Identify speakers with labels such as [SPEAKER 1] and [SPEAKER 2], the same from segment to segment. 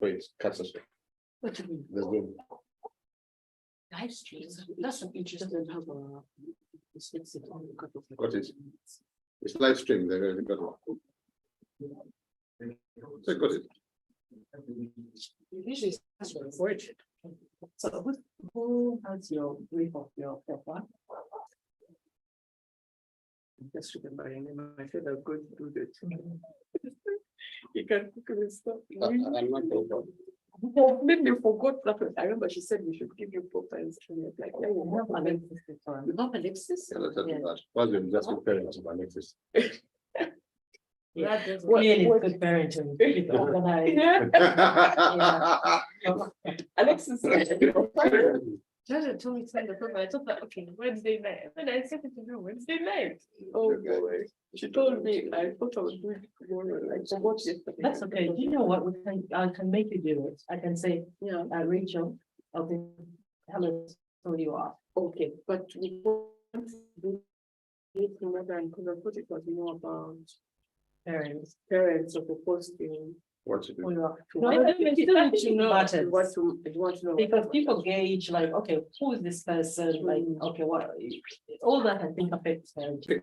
[SPEAKER 1] Wait, cuts us.
[SPEAKER 2] What do you mean?
[SPEAKER 1] There's no.
[SPEAKER 2] Live streams, that's an interesting have a.
[SPEAKER 1] Got it. It's live stream. They got it. So got it.
[SPEAKER 2] Usually it's recorded. So who has your brief of your profile? Just remember your name. I feel I'm going to do that. You can quickly stop.
[SPEAKER 1] I'm not going to.
[SPEAKER 2] Maybe you forgot that. I remember she said we should give you profiles. Like, yeah, you have Alexis. You have Alexis?
[SPEAKER 1] Yeah, let's do that. Why don't you just compare it to my Alexis?
[SPEAKER 3] Yeah,
[SPEAKER 2] What-
[SPEAKER 3] really
[SPEAKER 2] what-
[SPEAKER 3] good parenting. It's organized.
[SPEAKER 2] Alexis. Jaja told me to send the profile. I thought that okay, Wednesday night. When I said it to do Wednesday night. Oh boy. She told me I thought I was doing it tomorrow. Like so what yesterday.
[SPEAKER 3] That's okay. Do you know what I can make you do it? I can say,
[SPEAKER 2] Yeah,
[SPEAKER 3] Rachel, okay, hello, so you are.
[SPEAKER 2] okay, but we want to do it remember and because I put it was more about
[SPEAKER 3] Parents.
[SPEAKER 2] parents of the posting.
[SPEAKER 1] What to
[SPEAKER 3] Who
[SPEAKER 1] do?
[SPEAKER 3] you are.
[SPEAKER 2] No,
[SPEAKER 3] I
[SPEAKER 2] but
[SPEAKER 3] think
[SPEAKER 2] you still need to know.
[SPEAKER 3] matters.
[SPEAKER 2] You want to know.
[SPEAKER 3] Because people gauge like, okay, who is this person? Like, okay, what, all that I think affects parenting.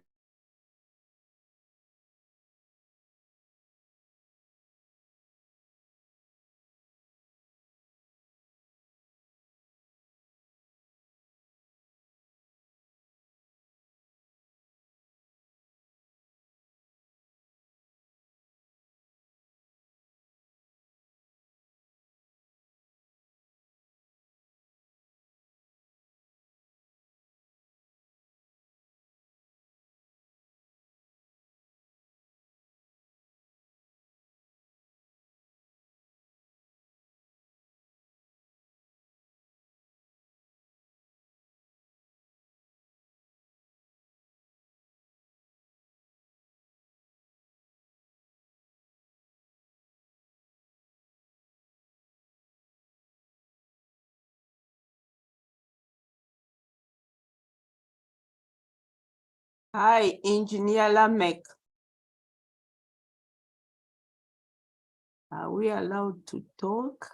[SPEAKER 4] Hi, Engineer Lamek. Are we allowed to talk?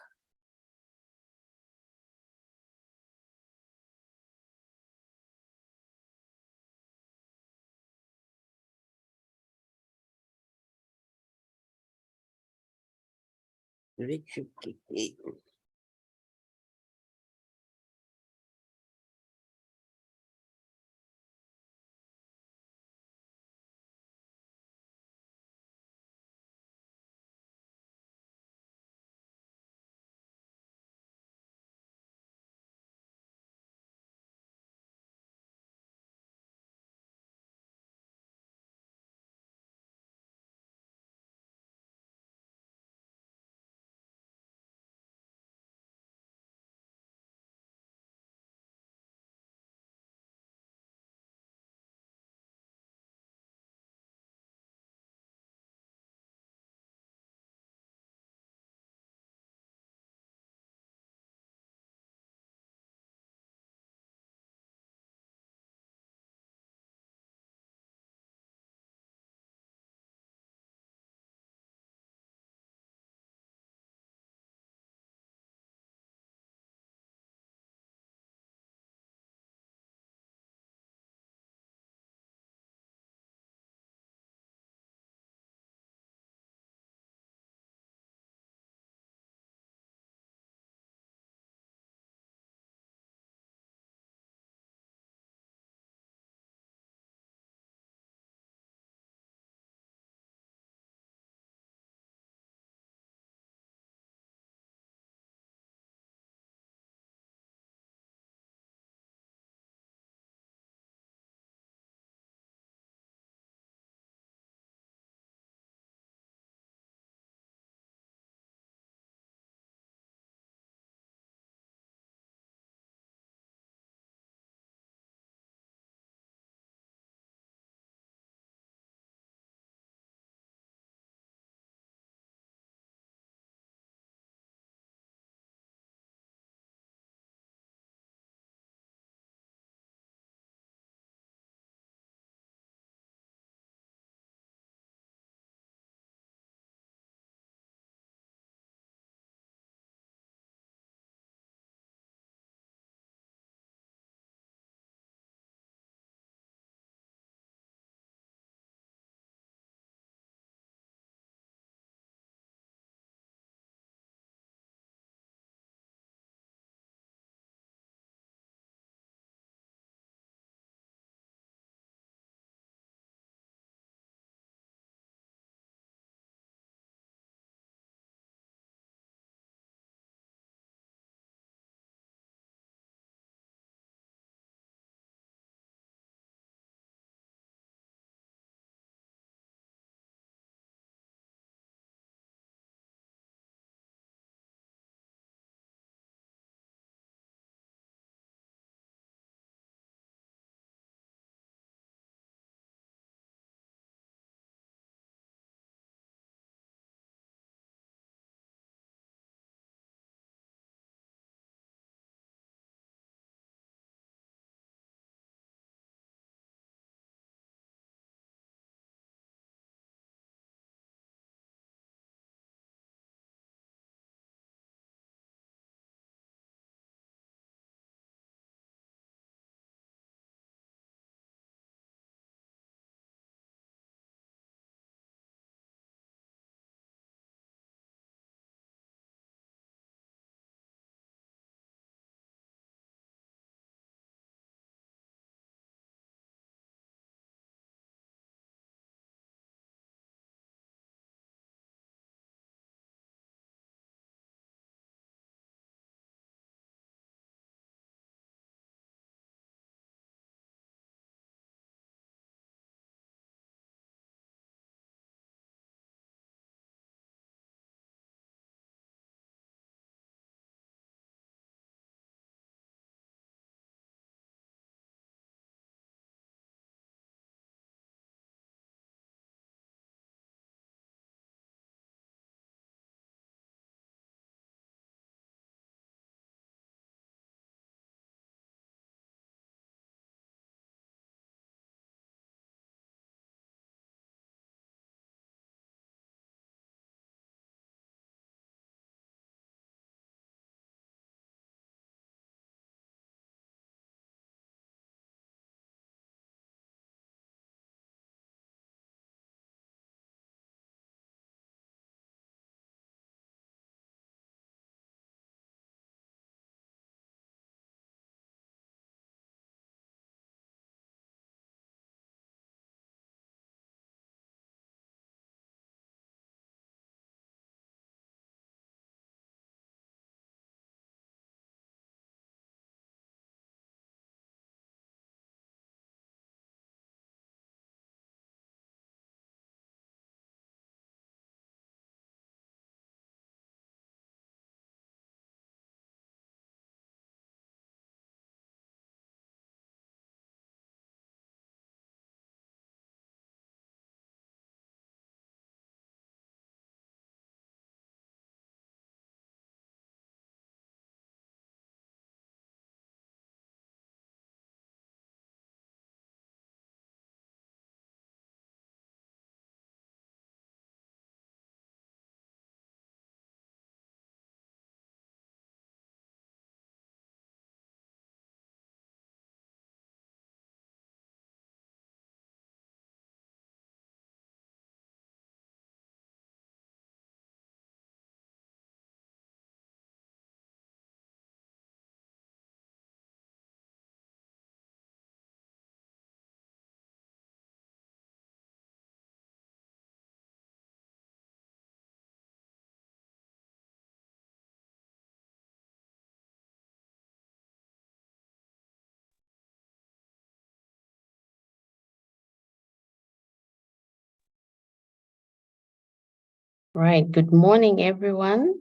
[SPEAKER 5] Right. Good morning, everyone.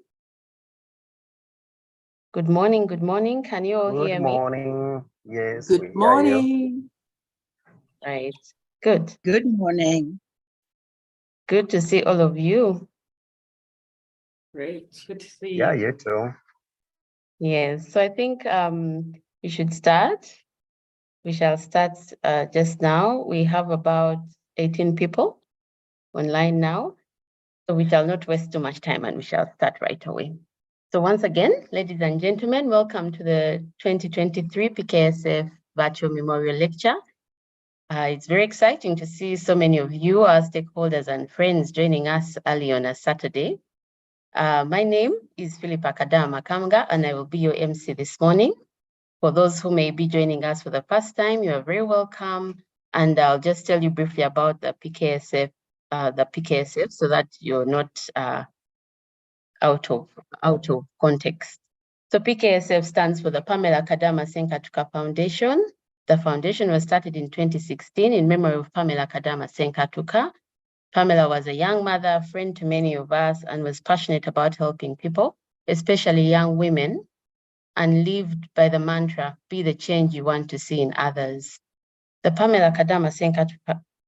[SPEAKER 5] Good morning. Good morning. Can you all hear
[SPEAKER 6] Good
[SPEAKER 5] me?
[SPEAKER 6] morning. Yes,
[SPEAKER 4] Good
[SPEAKER 6] we hear you.
[SPEAKER 4] morning.
[SPEAKER 5] Right. Good.
[SPEAKER 7] Good morning.
[SPEAKER 5] Good to see all of you.
[SPEAKER 3] Great, good to see
[SPEAKER 6] Yeah,
[SPEAKER 3] you.
[SPEAKER 6] you too.
[SPEAKER 5] Yes. So I think we should start. We shall start just now. We have about 18 people online now. So we shall not waste too much time and we shall start right away. So once again, ladies and gentlemen, welcome to the 2023 PKSF Virtual Memorial Lecture. It's very exciting to see so many of you, our stakeholders and friends, joining us early on a Saturday. My name is Philippa Kadama Kamga, and I will be your MC this morning. For those who may be joining us for the first time, you are very welcome. And I'll just tell you briefly about the PKSF, so that you're not out of context. So PKSF stands for the Pamela Kadama Senkatuka Foundation. The foundation was started in 2016 in memory of Pamela Kadama Senkatuka. Pamela was a young mother, friend to many of us, and was passionate about helping people, especially young women, and lived by the mantra, be the change you want to see in others. The Pamela Kadama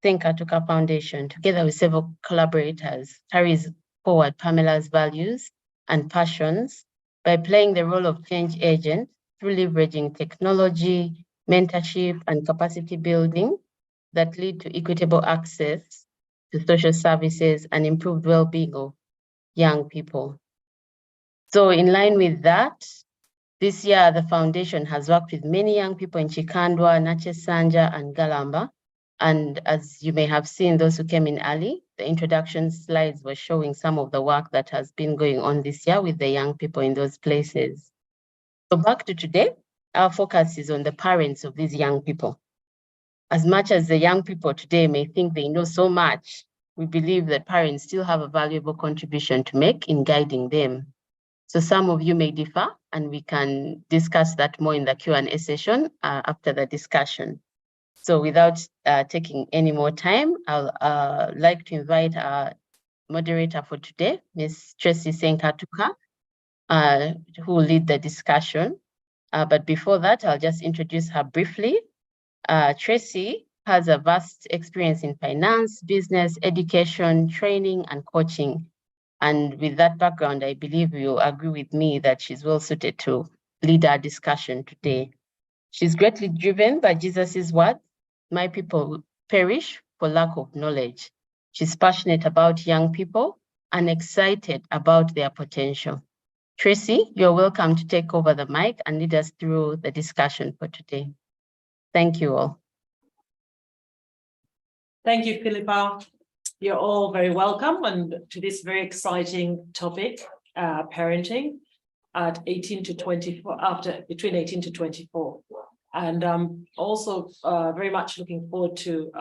[SPEAKER 5] Senkatuka Foundation, together with several collaborators, carries forward Pamela's values and passions by playing the role of change agent through leveraging technology, mentorship, and capacity building that lead to equitable access to social services and improved well-being of young people. So in line with that, this year the foundation has worked with many young people in Chikandwa, Nachesanga, and Galamba. And as you may have seen, those who came in early, the introduction slides were showing some of the work that has been going on this year with the young people in those places. So back to today, our focus is on the parents of these young people. As much as the young people today may think they know so much, we believe that parents still have a valuable contribution to make in guiding them. So some of you may differ, and we can discuss that more in the Q&A session after the discussion. So without taking any more time, I'll like to invite our moderator for today, Ms. Tracy Senkatuka, who will lead the discussion. But before that, I'll just introduce her briefly. Tracy has a vast experience in finance, business, education, training, and coaching. And with that background, I believe you'll agree with me that she's well suited to lead our discussion today. She's greatly driven by Jesus's words, my people perish for lack of knowledge. She's passionate about young people and excited about their potential. Tracy, you're welcome to take over the mic and lead us through the discussion for today. Thank you all.
[SPEAKER 3] Thank you, Philippa. You're all very welcome and to this very exciting topic, parenting at 18 to 24, between 18 to 24. And also very much looking forward to,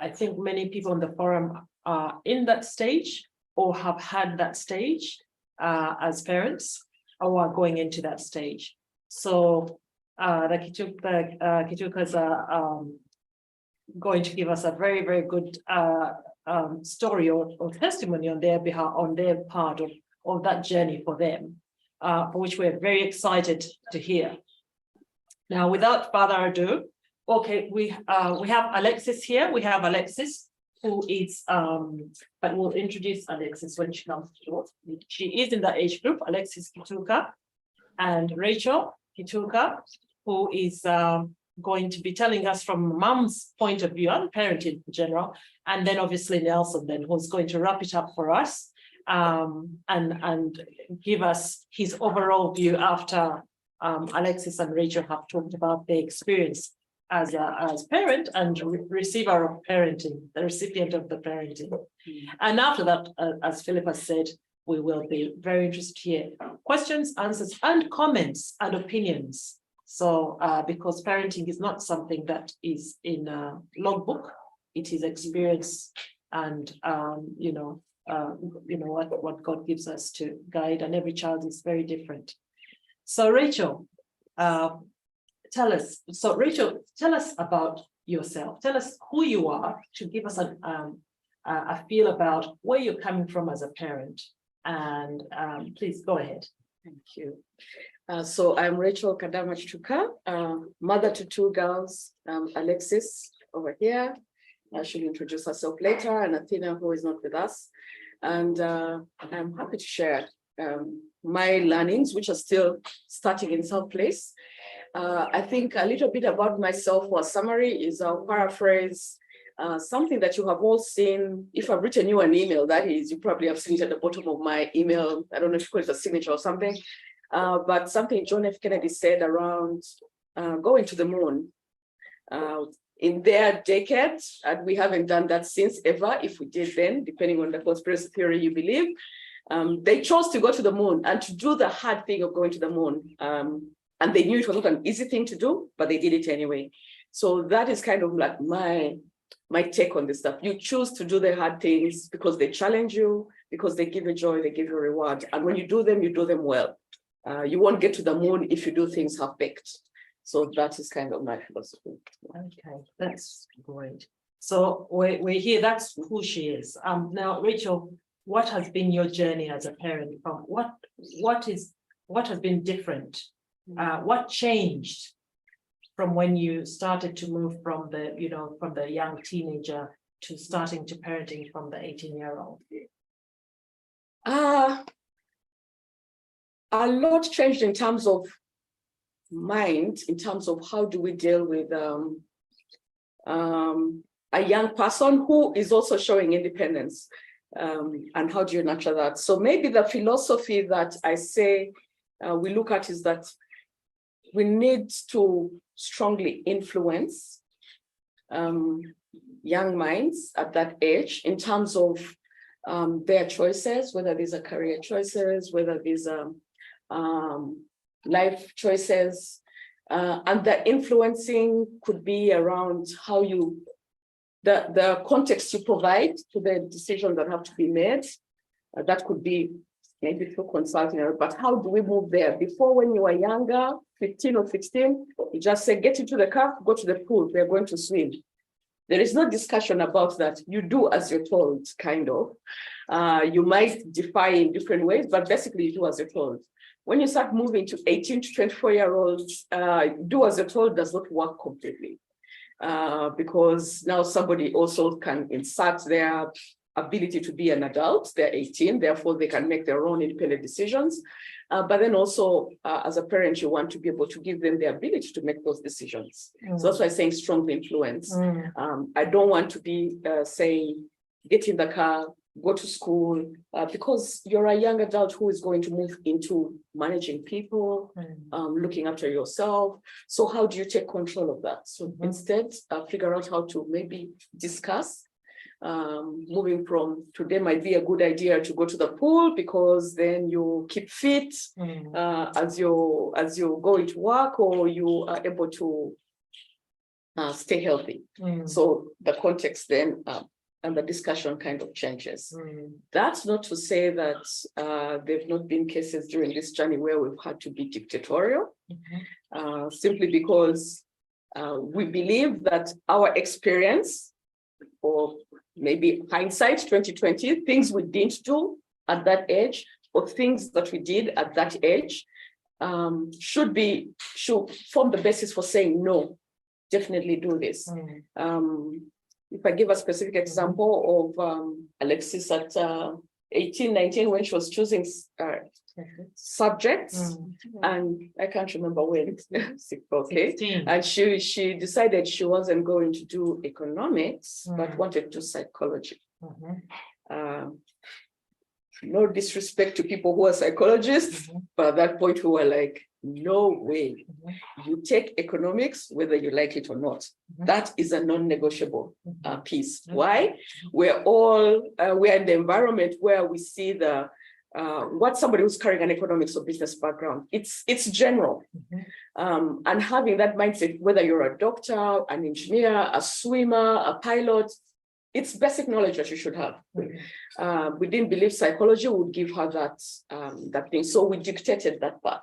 [SPEAKER 3] I think many people on the forum are in that stage or have had that stage as parents or are going into that stage. So the Kitukas are going to give us a very, very good story or testimony on their behalf, on their part of that journey for them, for which we're very excited to hear. Now, without further ado, okay, we have Alexis here. We have Alexis, who is, but we'll introduce Alexis when she comes to us. She is in the age group, Alexis Kituka, and Rachel Kituka, who is going to be telling us from mom's point of view and parenting in general, and then obviously Nelson then, who's going to wrap it up for us and give us his overall view after Alexis and Rachel have talked about their experience as parent and receiver of parenting, the recipient of the parenting. And after that, as Philip has said, we will be very interested to hear questions, answers, and comments and opinions. So because parenting is not something that is in a logbook, it is experience and what God gives us to guide, and every child is very different. So Rachel, tell us about yourself. Tell us who you are, to give us a feel about where you're coming from as a parent. And please go ahead.
[SPEAKER 2] Thank you. So I'm Rachel Kadama Chichuka, mother to two girls, Alexis over here. She'll introduce herself later, and Athena, who is not with us. And I'm happy to share my learnings, which are still starting in some place. I think a little bit about myself for a summary is I'll paraphrase something that you have all seen. If I've written you an email, that is, you probably have seen it at the bottom of my email. I don't know if you call it a signature or something, but something John F. Kennedy said around going to the moon. In their decade, and we haven't done that since ever, if we did then, depending on the conspiracy theory you believe, they chose to go to the moon and to do the hard thing of going to the moon. And they knew it was not an easy thing to do, but they did it anyway. So that is kind of like my take on this stuff. You choose to do the hard things because they challenge you, because they give you joy, they give you reward. And when you do them well. You won't get to the moon if you do things half-baked. So that is kind of my philosophy.
[SPEAKER 3] Okay, that's great. So we're here, that's who she is. Now, Rachel, what has been your journey as a parent? From what has been different? What changed from when you started to move from the young teenager to starting to parenting from the 18-year-old?
[SPEAKER 2] A lot changed in terms of mind, in terms of how do we deal with a young person who is also showing independence, and how do you nurture that? So maybe the philosophy that I say we look at is that we need to strongly influence young minds at that age in terms of their choices, whether these are career choices, whether these are life choices, and the influencing could be around how the context you provide to the decisions that have to be made. That could be maybe through consulting, but how do we move there? Before, when you were younger, 15 or 16, you just say, get into the car, go to the pool, we're going to swim. There is no discussion about that. You do as you're told, kind of. You might defy in different ways, but basically you do as you're told. When you start moving to 18 to 24-year-olds, do as you're told does not work completely. Because now somebody also can insert their ability to be an adult. They're 18, therefore they can make their own independent decisions. But then also, as a parent, you want to be able to give them the ability to make those decisions. So that's why I'm saying strong influence. I don't want to be saying, get in the car, go to school, because you're a young adult who is going to move into managing people, looking after yourself. So how do you take control of that? So instead, figure out how to maybe discuss. Moving from today might be a good idea to go to the pool because then you keep fit as you go into work, or you are able to stay healthy. So the context then and the discussion kind of changes. That's not to say that there have not been cases during this journey where we've had to be dictatorial, simply because we believe that our experience, or maybe hindsight 2020, things we didn't do at that age, or things that we did at that age, should form the basis for saying, no, definitely do this. If I give a specific example of Alexis at 18, 19, when she was choosing subjects, and I can't remember when, okay, 16. And she decided she wasn't going to do economics, but wanted to do psychology. No disrespect to people who are psychologists, but at that point we were like, no way. You take economics whether you like it or not. That is a non-negotiable piece. Why? We're in the environment where we see what somebody who's carrying an economics or business background, it's general. And having that mindset, whether you're a doctor, an engineer, a swimmer, a pilot, it's basic knowledge that you should have. We didn't believe psychology would give her that thing, so we dictated that part.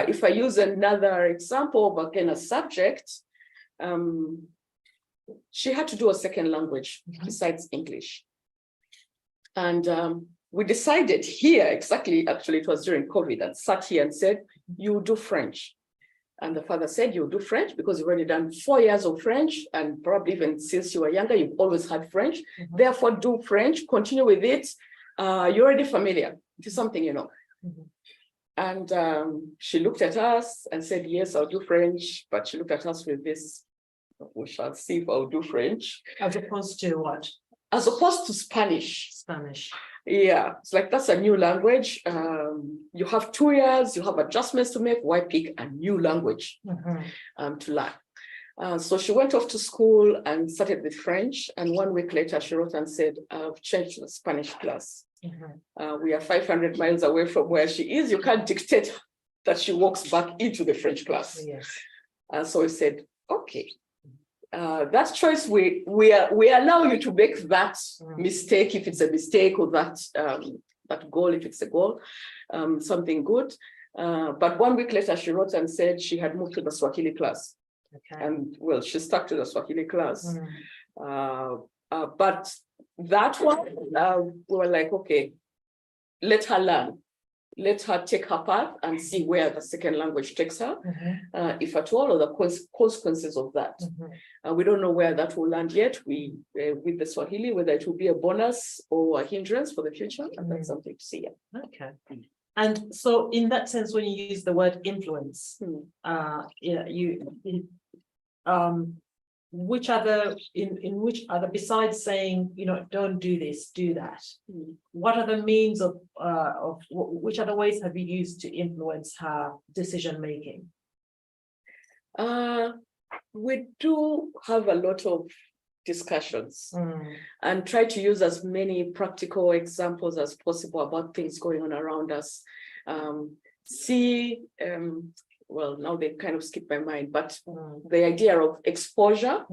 [SPEAKER 2] If I use another example of again a subject, she had to do a second language besides English. And we decided here, exactly, actually, it was during COVID, and sat here and said, you do French. And the father said, you do French because you've already done 4 years of French, and probably even since you were younger, you've always had French. Therefore, do French, continue with it. You're already familiar. It is something you know. And she looked at us and said, yes, I'll do French. But she looked at us with this, we shall see if I'll do French.
[SPEAKER 3] As opposed to what?
[SPEAKER 2] As opposed to Spanish.
[SPEAKER 3] Spanish.
[SPEAKER 2] Yeah, it's like that's a new language. You have 2 years, you have adjustments to make. Why pick a new language to learn? So she went off to school and started with French. And 1 week later, she wrote and said, I've changed to the Spanish class. We are 500 miles away from where she is. You can't dictate that she walks back into the French class.
[SPEAKER 3] Yes.
[SPEAKER 2] So we said, okay. That choice, we allow you to make that mistake if it's a mistake, or that goal if it's a goal, something good. But 1 week later, she wrote and said she had moved to the Swahili class.
[SPEAKER 3] Okay.
[SPEAKER 2] And well, she stuck to the Swahili class. But that one, we were like, okay, let her learn. Let her take her path and see where the second language takes her, if at all, or the consequences of that. We don't know where that will land yet. With the Swahili, whether it will be a bonus or a hindrance for the future, and that's something to see.
[SPEAKER 3] Okay. And so in that sense, when you use the word influence, which other, besides saying, don't do this, do that, what are the means of which other ways have you used to influence her decision making?
[SPEAKER 2] We do have a lot of discussions and try to use as many practical examples as possible about things going on around us. Well, now they kind of skipped my mind, but the idea of exposure,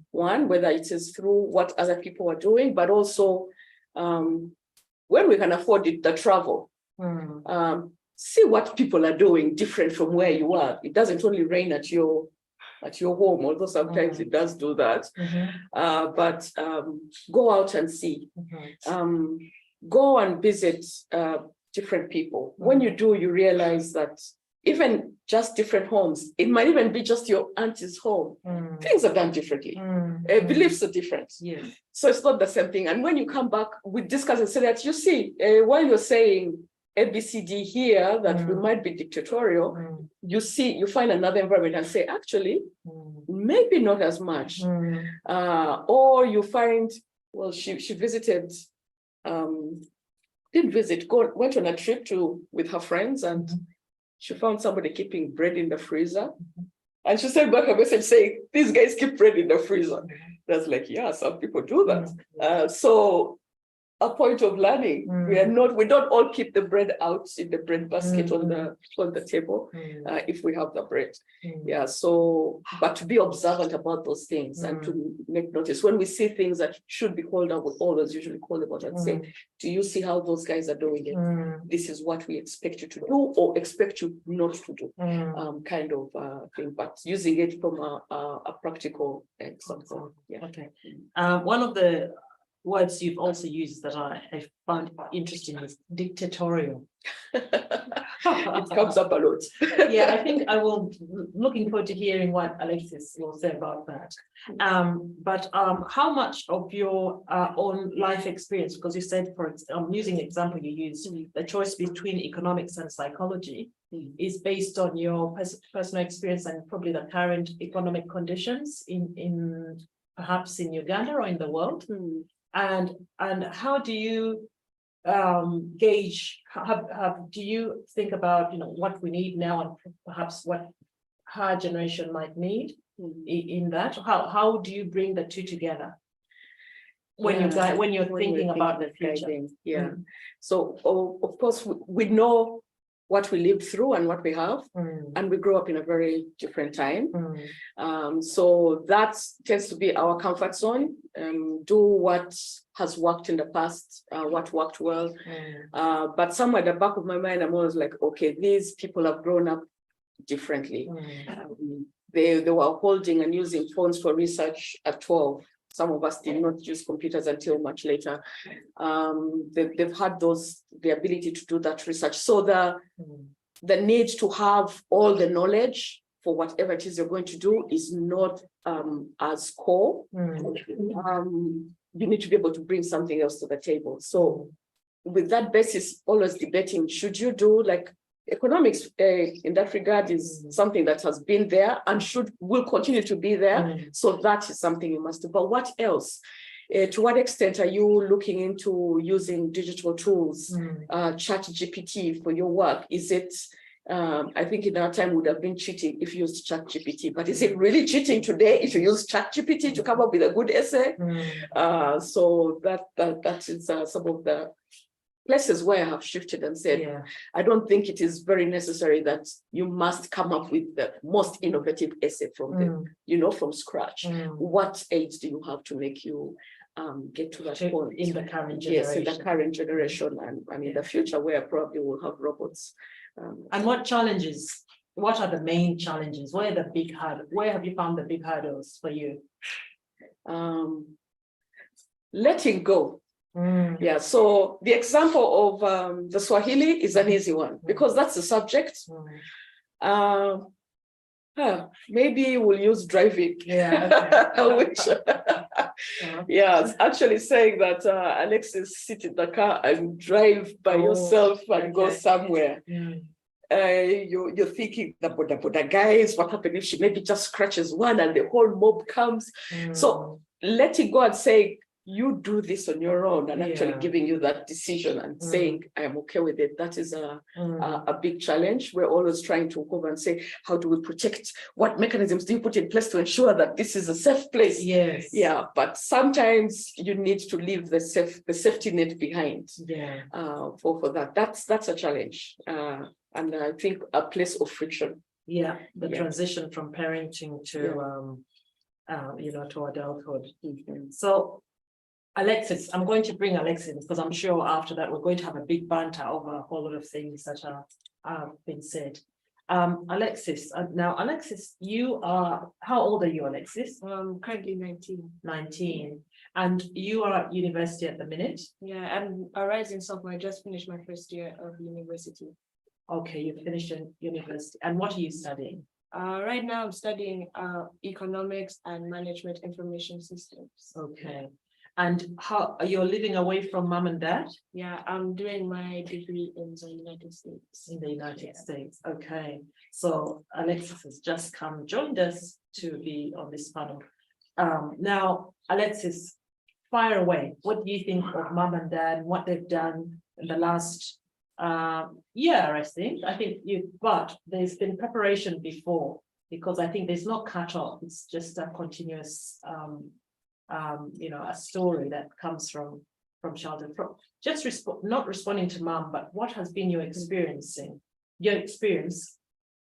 [SPEAKER 2] one, whether it is through what other people are doing, but also when we can afford it, the travel. See what people are doing different from where you are. It doesn't only rain at your home, although sometimes it does do that. But go out and see. Go and visit different people. When you do, you realize that even just different homes, it might even be just your auntie's home. Things are done differently. Beliefs are different.
[SPEAKER 3] Yes.
[SPEAKER 2] So it's not the same thing. And when you come back, we discuss and say that, you see, while you're saying ABCD here, that we might be dictatorial, you find another environment and say, actually, maybe not as much. Or you find, well, she visited, went on a trip with her friends, and she found somebody keeping bread in the freezer. And she sent back a message saying, these guys keep bread in the freezer. That's like, yeah, some people do that. So a point of learning, we don't all keep the bread out in the bread basket on the table if we have the bread. Yeah, so, but to be observant about those things and to make notice. When we see things that should be called out, we always usually call them out and say, do you see how those guys are doing it? This is what we expect you to do or expect you not to do, kind of thing, but using it from a practical example. Yeah.
[SPEAKER 3] Okay. One of the words you've also used that I found interesting is dictatorial.
[SPEAKER 2] It comes up a lot.
[SPEAKER 3] Yeah, I think I will, looking forward to hearing what Alexis will say about that. But how much of your own life experience, because you said, using the example you used, the choice between economics and psychology is based on your personal experience and probably the current economic conditions in perhaps in Uganda or in the world? And how do you gauge, do you think about, what we need now and perhaps what her generation might need in that? How do you bring the two together when you're thinking about the future?
[SPEAKER 2] Yeah. So of course we know what we lived through and what we have, and we grew up in a very different time. So that tends to be our comfort zone. Do what has worked in the past, what worked well. But somewhere at the back of my mind, I'm always like, okay, these people have grown up differently. they were holding and using phones for research at 12. Some of us did not use computers until much later. They've had the ability to do that research. So the need to have all the knowledge for whatever it is you're going to do is not as core. You need to be able to bring something else to the table. So with that basis, always debating, should you do like economics in that regard is something that has been there and will continue to be there. So that is something you must do. But what else? To what extent are you looking into using digital tools, ChatGPT for your work? Is it, I think in our time would have been cheating if you used ChatGPT, but is it really cheating today if you use ChatGPT to come up with a good essay? So that is some of the places where I have shifted and said, I don't think it is very necessary that you must come up with the most innovative essay from from scratch. What aids do you have to make you get to that point
[SPEAKER 3] in the current generation?
[SPEAKER 2] Yes, in the current generation and in the future where probably we'll have robots.
[SPEAKER 3] And what are the main challenges? Where have you found the big hurdles for you?
[SPEAKER 2] Letting go. Yeah, so the example of the Swahili is an easy one because that's the subject. Maybe we'll use driving. Which it's actually saying that Alexis, sit in the car and drive by yourself and go somewhere. You're thinking the boda guys, what happens if she maybe just scratches one and the whole mob comes? So letting go and saying, you do this on your own and actually giving you that decision and saying, I am okay with it. That is a big challenge. We're always trying to go and say, how do we protect? What mechanisms do you put in place to ensure that this is a safe place?
[SPEAKER 3] Yes.
[SPEAKER 2] Yeah, but sometimes you need to leave the safety net behind. For that. That's a challenge. And I think a place of friction.
[SPEAKER 3] The transition from parenting to to adulthood. So Alexis, I'm going to bring Alexis because I'm sure after that we're going to have a big banter over a whole lot of things that have been said. Alexis, you are, how old are you, Alexis?
[SPEAKER 2] Currently 19.
[SPEAKER 3] 19. And you are at university at the minute?
[SPEAKER 2] Yeah, I'm a rising sophomore. I just finished my first year of university.
[SPEAKER 3] Okay, you finished in university. And what are you studying?
[SPEAKER 2] Right now I'm studying economics and management information systems.
[SPEAKER 3] Okay. And how you're living away from mom and dad?
[SPEAKER 2] Yeah, I'm doing my degree in the United States.
[SPEAKER 3] In the United States. Okay. So Alexis has just joined us to be on this panel. Now, Alexis, fire away. What do you think of mom and dad, what they've done in the last year, I think but there's been preparation before, because I think there's no cut off. It's just a continuous, a story that comes from childhood, not responding to mom, but what has been your experience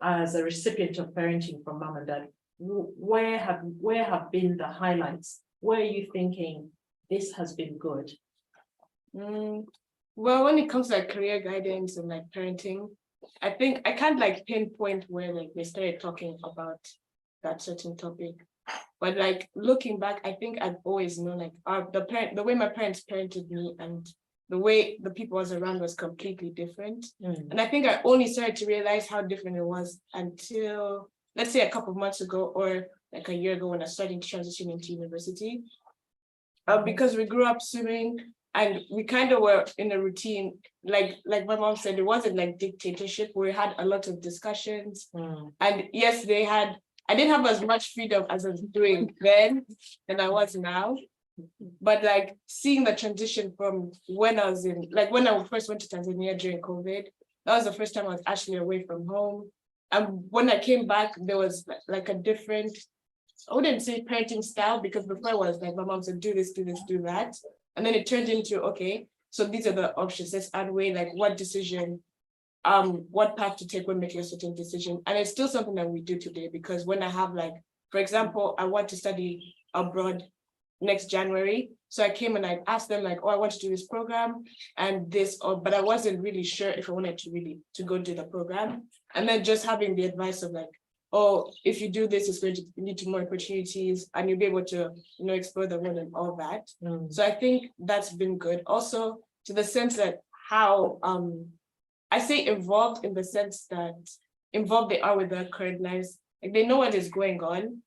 [SPEAKER 3] as a recipient of parenting from mom and dad? Where have been the highlights? Where are you thinking this has been good?
[SPEAKER 2] Well, when it comes to like career guidance and like parenting, I think I can't like pinpoint where like they started talking about that certain topic. But like looking back, I think I've always known like the way my parents parented me and the way the people I was around was completely different. And I think I only started to realize how different it was until, let's say, a couple of months ago or like a year ago when I started to transition into university. Because we grew up swimming and we kind of were in a routine, like my mom said, it wasn't like dictatorship. We had a lot of discussions. And yes, I didn't have as much freedom as I was doing then than I was now. But like seeing the transition from when I first went to Tanzania during COVID, that was the first time I was actually away from home. And when I came back, there was like a different, I wouldn't say parenting style, because before I was like, my mom said, do this, do this, do that. And then it turned into, okay, so these are the options. Let's add way like what decision, what path to take when making a certain decision. And it's still something that we do today, because when I have like, for example, I want to study abroad next January. So I came and I asked them like, oh, I want to do this program and this, but I wasn't really sure if I wanted to go do the program. And then just having the advice of like, oh, if you do this, it's going to lead to more opportunities and you'll be able to, explore the world and all that.
[SPEAKER 3] Mm.
[SPEAKER 2] So I think that's been good. Also, to the sense that how I say involved in the sense that involved they are with their current lives. Like they know what is going on,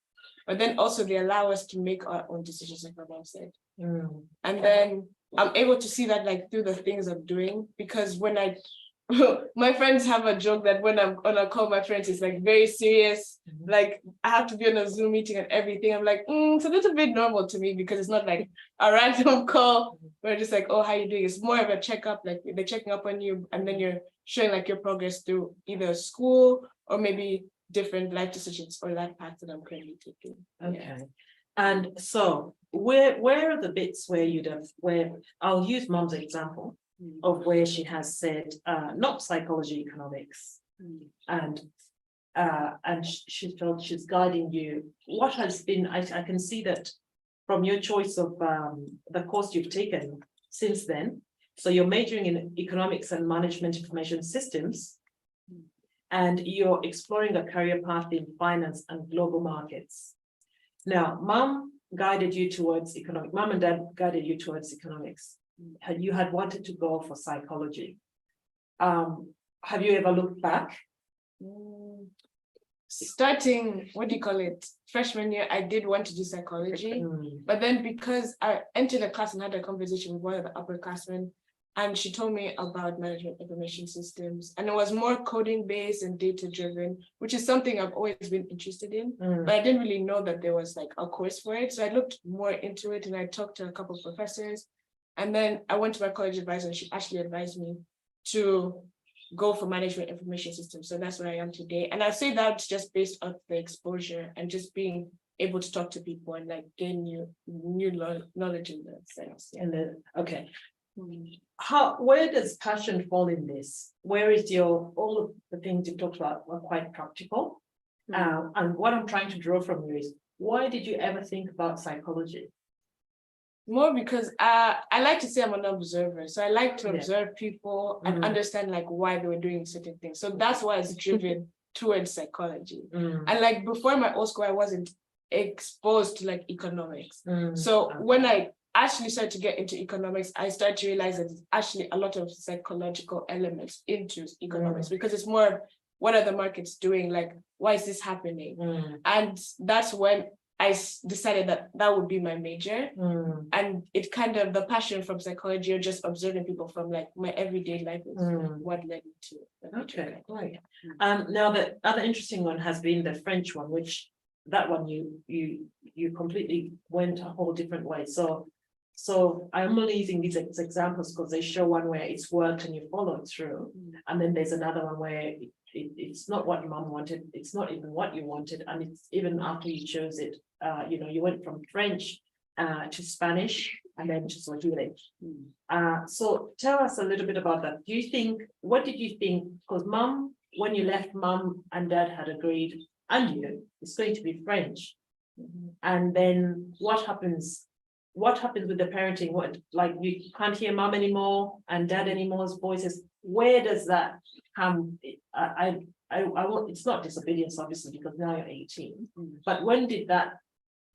[SPEAKER 2] but then also they allow us to make our own decisions, like my mom said.
[SPEAKER 3] Mm.
[SPEAKER 2] And then I'm able to see that like through the things I'm doing, because when I my friends have a joke that when I'm on a call, my friends is like very serious. Like I have to be on a Zoom meeting and everything. I'm like, it's a little bit normal to me because it's not like a random call where just like, oh, how you doing? It's more of a checkup, like they're checking up on you and then you're showing like your progress through either school or maybe different life decisions or life paths that I'm currently taking.
[SPEAKER 3] Okay. And so where are the bits where where I'll use mom's example of where she has said not psychology, economics, and she felt she's guiding you. What has been, I can see that from your choice of the course you've taken since then. So you're majoring in economics and management information systems, and you're exploring a career path in finance and global markets. Now, mom guided you towards economics. Mom and dad guided you towards economics. You had wanted to go for psychology. Have you ever looked back?
[SPEAKER 2] Starting, what do you call it? Freshman year, I did want to do psychology, but then because I entered a class and had a conversation with one of the upperclassmen, and she told me about management information systems, and it was more coding based and data driven, which is something I've always been interested in, but I didn't really know that there was like a course for it. So I looked more into it and I talked to a couple of professors, and then I went to my college advisor and she actually advised me to go for management information systems. So that's where I am today. And I say that's just based on the exposure and just being able to talk to people and like gain new knowledge in that sense.
[SPEAKER 3] And then, okay. Where does passion fall in this? Where is all of the things you talked about were quite practical. And what I'm trying to draw from you is, why did you ever think about psychology?
[SPEAKER 2] More because I like to say I'm an observer. So I like to observe people and understand like why they were doing certain things. So that's why it's driven towards psychology. And like before my old school, I wasn't exposed to like economics. So when I actually started to get into economics, I started to realize that there's actually a lot of psychological elements into economics because it's more of what are the markets doing? Like, why is this happening? And that's when I decided that that would be my major. And it kind of, the passion from psychology or just observing people from like my everyday life is what led me to it.
[SPEAKER 3] Okay, great. Now the other interesting one has been the French one, which that one you completely went a whole different way. So I'm only using these examples because they show one where it's worked and you followed through. And then there's another one where it's not what mom wanted, it's not even what you wanted, and it's even after you chose it, you went from French to Spanish and then to Swahili. So tell us a little bit about that. What did you think? Because mom, when you left, mom and dad had agreed, and it's going to be French. And then what happens? What happens with the parenting? What, like, you can't hear mom anymore and dad anyore's voices? Where does that come? I won't, it's not disobedience, obviously, because now you're 18. But when did that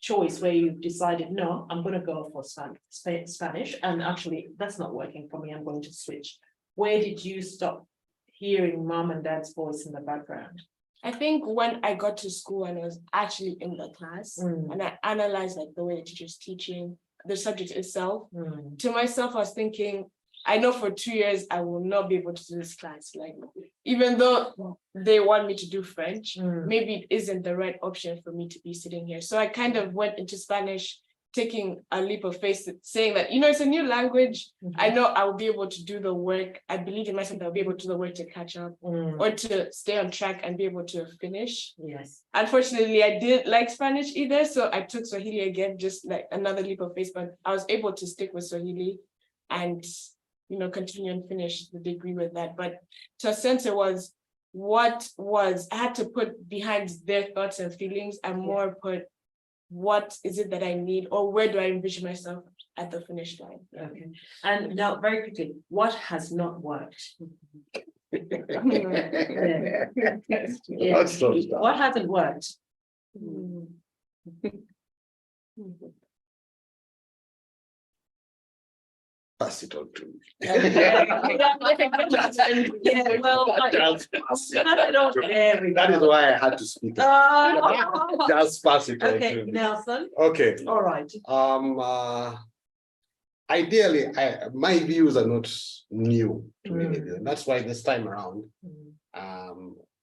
[SPEAKER 3] choice where you decided, no, I'm going to go for Spanish, and actually that's not working for me, I'm going to switch? Where did you stop hearing mom and dad's voice in the background?
[SPEAKER 2] I think when I got to school and I was actually in the class and I analyzed like the way the teacher's teaching, the subject itself, to myself, I was thinking, I know for 2 years, I will not be able to do this class. Like, even though they want me to do French, maybe it isn't the right option for me to be sitting here. So I kind of went into Spanish, taking a leap of faith, saying that, it's a new language. I know I will be able to do the work. I believe in myself that I'll be able to do the work to catch up or to stay on track and be able to finish.
[SPEAKER 3] Yes.
[SPEAKER 2] Unfortunately, I didn't like Spanish either. So I took Swahili again, just like another leap of faith, but I was able to stick with Swahili and continue and finish the degree with that. But to a sense, it was I had to put behind their thoughts and feelings and more put what is it that I need, or where do I envision myself at the finish line.
[SPEAKER 3] Okay. And now very quickly, what has not worked? Yeah.
[SPEAKER 1] That's so stuff.
[SPEAKER 3] What hasn't worked?
[SPEAKER 1] Pass it on to me.
[SPEAKER 3] Yeah, well,
[SPEAKER 1] Just pass it.
[SPEAKER 3] there we
[SPEAKER 1] That is
[SPEAKER 3] go.
[SPEAKER 1] why I had to speak. Just pass it on
[SPEAKER 3] Okay,
[SPEAKER 1] to me.
[SPEAKER 3] Nelson,
[SPEAKER 1] Okay.
[SPEAKER 3] all right.
[SPEAKER 1] Ideally, my views are not new to
[SPEAKER 3] Mm.
[SPEAKER 1] anything. That's why this time around,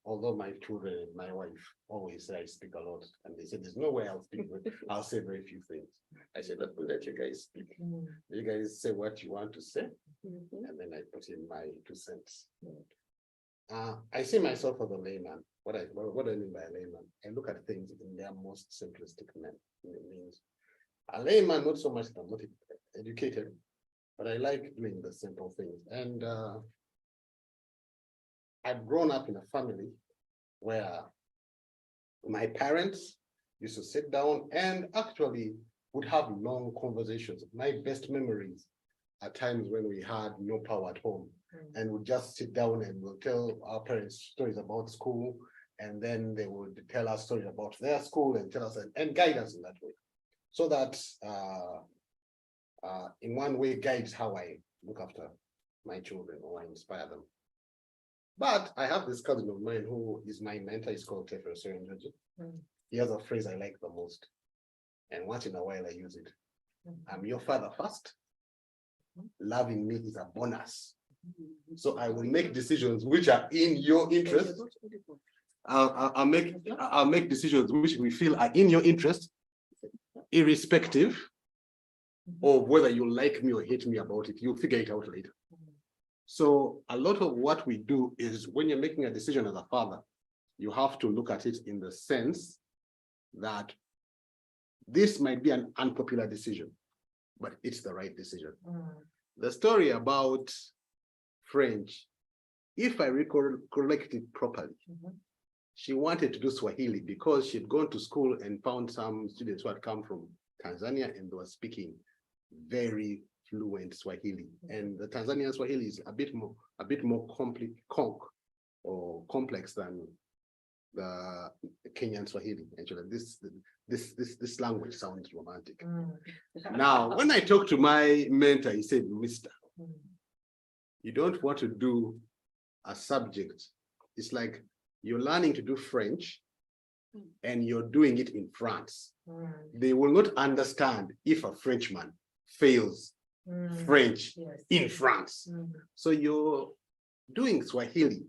[SPEAKER 1] although my children and my wife always say I speak a lot, and they said there's no way I'll speak, but I'll say very few things. I said, let you guys speak. You guys say what you want to say, and then I put in my 2 cents. I see myself as a layman. What do I mean by a layman? I look at things in their most simplistic manner. It means a layman, not so much that I'm not educated, but I like doing the simple things. And I've grown up in a family where my parents used to sit down and actually would have long conversations. My best memories are times when we had no power at home and would just sit down and we'll tell our parents stories about school, and then they would tell us stories about their school and tell us and guide us in that way. So that in one way guides how I look after my children or I inspire them. But I have this cousin of mine who is my mentor. He's called Tefer Serenjoji. He has a phrase I like the most, and once in a while I use it. I'm your father first. Loving me is a bonus. So I will make decisions which are in your interest. I'll make decisions which we feel are in your interest, irrespective of whether you like me or hate me about it. You'll figure it out later. So a lot of what we do is when you're making a decision as a father, you have to look at it in the sense that this might be an unpopular decision, but it's the right decision. The story about French, if I recollect it properly, she wanted to do Swahili because she'd gone to school and found some students who had come from Tanzania and they were speaking very fluent Swahili. And the Tanzanian Swahili is a bit more complex than the Kenyan Swahili. Actually, this language sounds romantic. Now, when I talked to my mentor, he said, "Mister, you don't want to do a subject. It's like you're learning to do French and you're doing it in France. They will not understand if a Frenchman fails French in France. So you're doing Swahili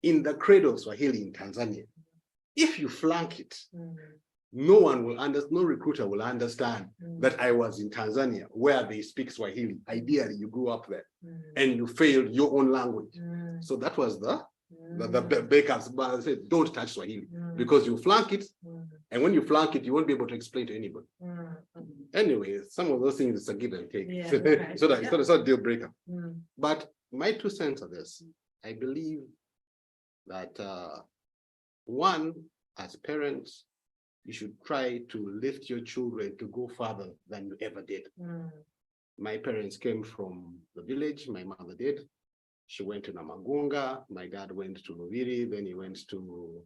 [SPEAKER 1] in the cradle of Swahili in Tanzania. If you flunk it, no one will understand, no recruiter will understand that I was in Tanzania where they speak Swahili. Ideally, you grew up there and you failed your own language. So that was the bakers said, don't touch Swahili because you flunk it. And when you flunk it, you won't be able to explain to anybody. Anyway, some of those things is a give and take.
[SPEAKER 3] Yeah, okay.
[SPEAKER 1] So that it's not a deal breaker. But my 2 cents are this. I believe that one, as parents, you should try to lift your children to go further than you ever did. My parents came from the village, my mother did. She went to Namagunga, my dad went to Luviri, then he went to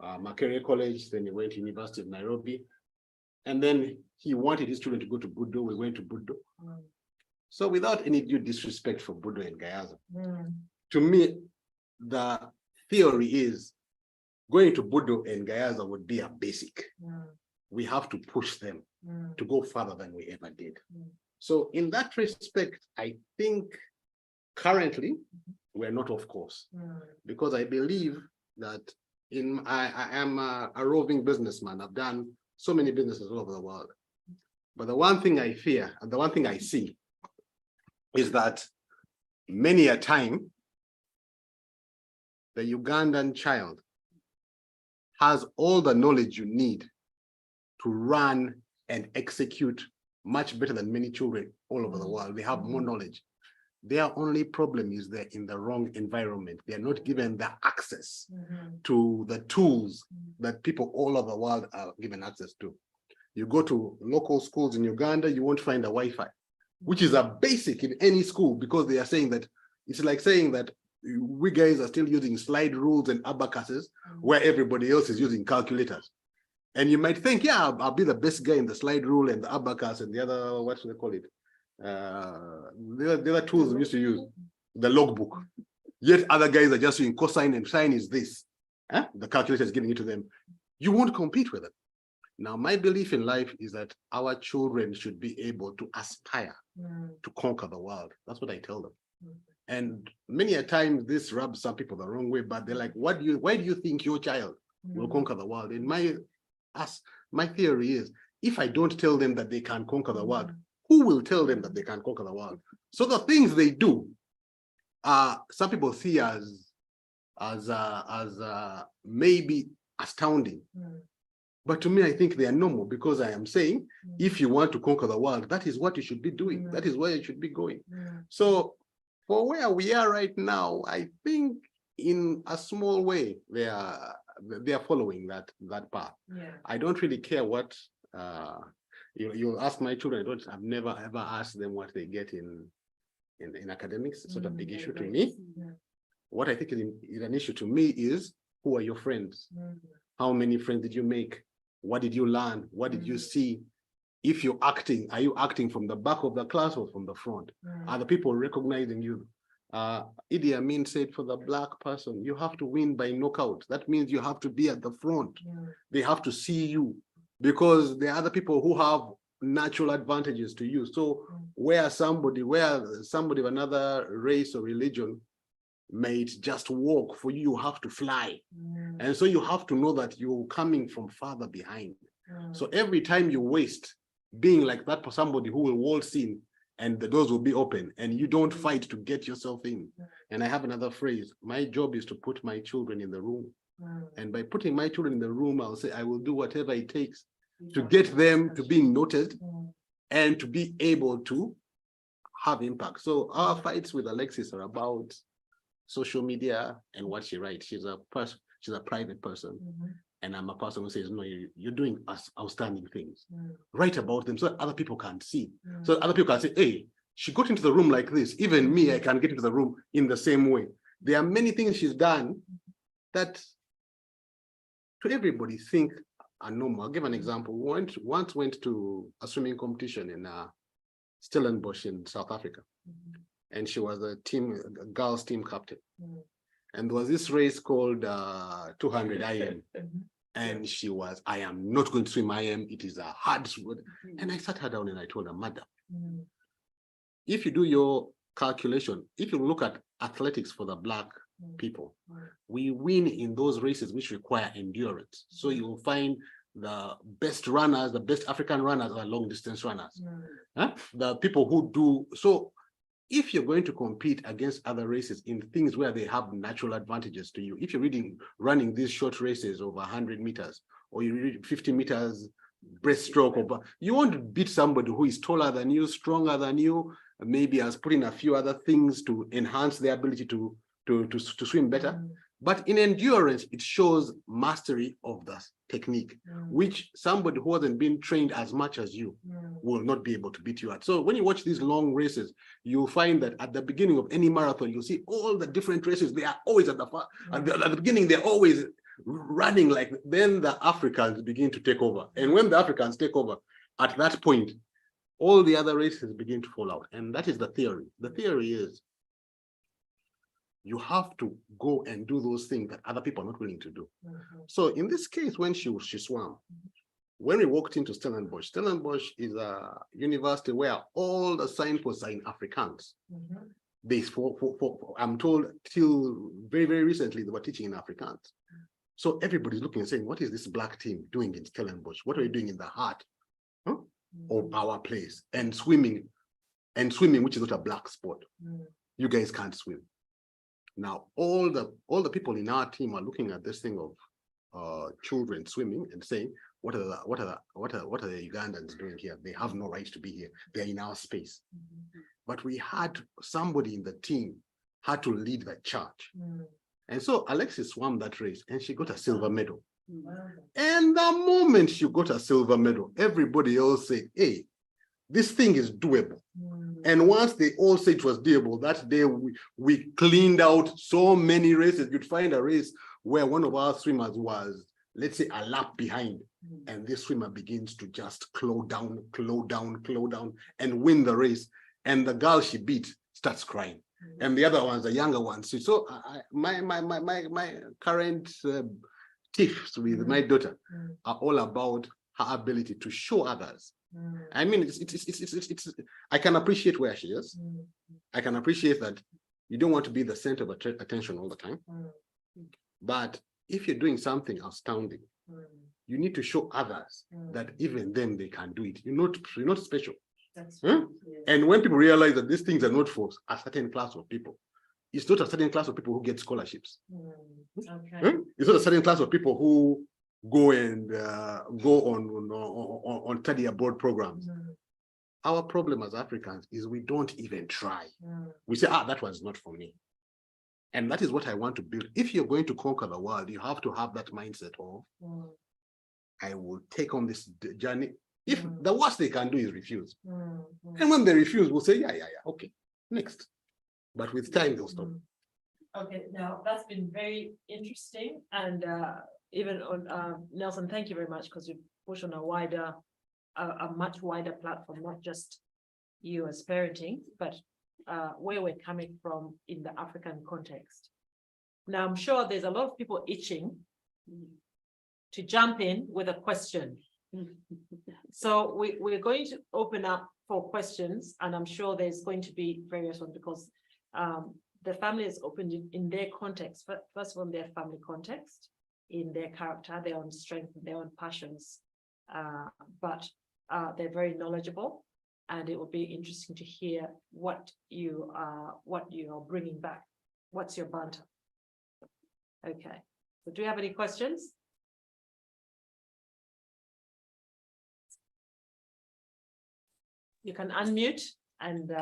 [SPEAKER 1] Makerere College, then he went to University of Nairobi. And then he wanted his children to go to Budo, we went to Budo. So without any due disrespect for Budo and Gayaza, to me, the theory is going to Budo and Gayaza would be a basic. We have to push them to go further than we ever did. So in that respect, I think currently we're not off course, because I believe that I am a roving businessman. I've done so many businesses all over the world. But the one thing I fear, and the one thing I see, is that many a time, the Ugandan child has all the knowledge you need to run and execute much better than many children all over the world. They have more knowledge. Their only problem is they're in the wrong environment. They're not given the access to the tools that people all over the world are given access to. You go to local schools in Uganda, you won't find a Wi-Fi, which is a basic in any school, because they are saying that it's like saying that we guys are still using slide rules and abacuses where everybody else is using calculators. And you might think, yeah, I'll be the best guy in the slide rule and the abacus and the other, what should they call it? The other tools we used to use, the logbook. Yet other guys are just doing cosine and sine is this. The calculator is giving it to them. You won't compete with them. Now, my belief in life is that our children should be able to aspire to conquer the world. That's what I tell them. And many a time this rubs some people the wrong way, but they're like, why do you think your child will conquer the world? And my theory is, if I don't tell them that they can conquer the world, who will tell them that they can conquer the world? So the things they do, some people see as maybe astounding. But to me, I think they are normal, because I am saying, if you want to conquer the world, that is what you should be doing. That is where you should be going. So for where we are right now, I think in a small way, they are following that path. I don't really care what you'll ask my children. I've never ever asked them what they get in academics. It's not a big issue to me. What I think is an issue to me is, who are your friends? How many friends did you make? What did you learn? What did you see? If you're acting, are you acting from the back of the class or from the front? Are the people recognizing you? Idi Amin said, for the black person, you have to win by knockout. That means you have to be at the front. They have to see you, because there are other people who have natural advantages to you. So where somebody of another race or religion might just walk, for you, you have to fly. And so you have to know that you're coming from farther behind. So every time you waste being like that for somebody who will waltz in and the doors will be open, and you don't fight to get yourself in. And I have another phrase: my job is to put my children in the room. And by putting my children in the room, I'll say I will do whatever it takes to get them to being noticed and to be able to have impact. So our fights with Alexis are about social media and what she writes. She's a private person. And I'm a person who says, no, you're doing outstanding things. Write about them so that other people can see. So other people can say, hey, she got into the room like this. Even me, I can get into the room in the same way. There are many things she's done that to everybody think are normal. I'll give an example. We once went to a swimming competition in Stellenbosch in South Africa. And she was a girls team captain. And there was this race called 200 IM. And she was, I am not going to swim IM. It is a hard swim. And I sat her down and I told her, madam, if you do your calculation, if you look at athletics for the black people, we win in those races which require endurance. So you will find the best runners, the best African runners are long distance runners. The people who do, so if you're going to compete against other races in things where they have natural advantages to you, if you're running these short races over 100 meters, or you read 50 meters breaststroke, you want to beat somebody who is taller than you, stronger than you, maybe has put in a few other things to enhance their ability to swim better. But in endurance, it shows mastery of the technique, which somebody who hasn't been trained as much as you will not be able to beat you at. So when you watch these long races, you'll find that at the beginning of any marathon, you'll see all the different races. They are always at the beginning, they're always running like, then the Africans begin to take over. And when the Africans take over, at that point, all the other races begin to fall out. And that is the theory. The theory is, you have to go and do those things that other people are not willing to do. So in this case, when she swam, when we walked into Stellenbosch, Stellenbosch is a university where all the signposts are in Afrikaans. I'm told till very, very recently, they were teaching in Afrikaans. So everybody's looking and saying, what is this black team doing in Stellenbosch? What are you doing in the heart of our place? And swimming, which is not a black sport. You guys can't swim. Now, all the people in our team are looking at this thing of children swimming and saying, what are the Ugandans doing here? They have no right to be here. They're in our space. But we had somebody in the team had to lead the charge. And so Alexis swam that race and she got a silver medal. And the moment she got a silver medal, everybody else said, hey, this thing is doable. And once they all said it was doable, that day we cleaned out so many races. You'd find a race where one of our swimmers was, let's say, a lap behind, and this swimmer begins to just claw down, and win the race. And the girl she beat starts crying, and the other ones, the younger ones. So my current tips with my daughter are all about her ability to show others. I mean, it's I can appreciate where she is. I can appreciate that you don't want to be the center of attention all the time. But if you're doing something astounding, you need to show others that even them, they can do it. You're not special. And when people realize that these things are not for a certain class of people, it's not a certain class of people who get scholarships. It's not a certain class of people who go and go on study abroad programs. Our problem as Africans is we don't even try. We say, that was not for me. And that is what I want to build. If you're going to conquer the world, you have to have that mindset of, I will take on this journey. If the worst they can do is refuse. And when they refuse, we'll say, yeah, okay, next. But with time, they'll stop.
[SPEAKER 3] Okay, now that's been very interesting. And even on Nelson, thank you very much, because you push on a much wider platform, not just you as parenting, but where we're coming from in the African context. Now, I'm sure there's a lot of people itching to jump in with a question. So we're going to open up for questions, and I'm sure there's going to be various ones, because the family is opened in their context, first of all, their family context, in their character, their own strength, their own passions, but they're very knowledgeable, and it will be interesting to hear what you are bringing back. What's your banter? Okay, so do you have any questions? You can unmute and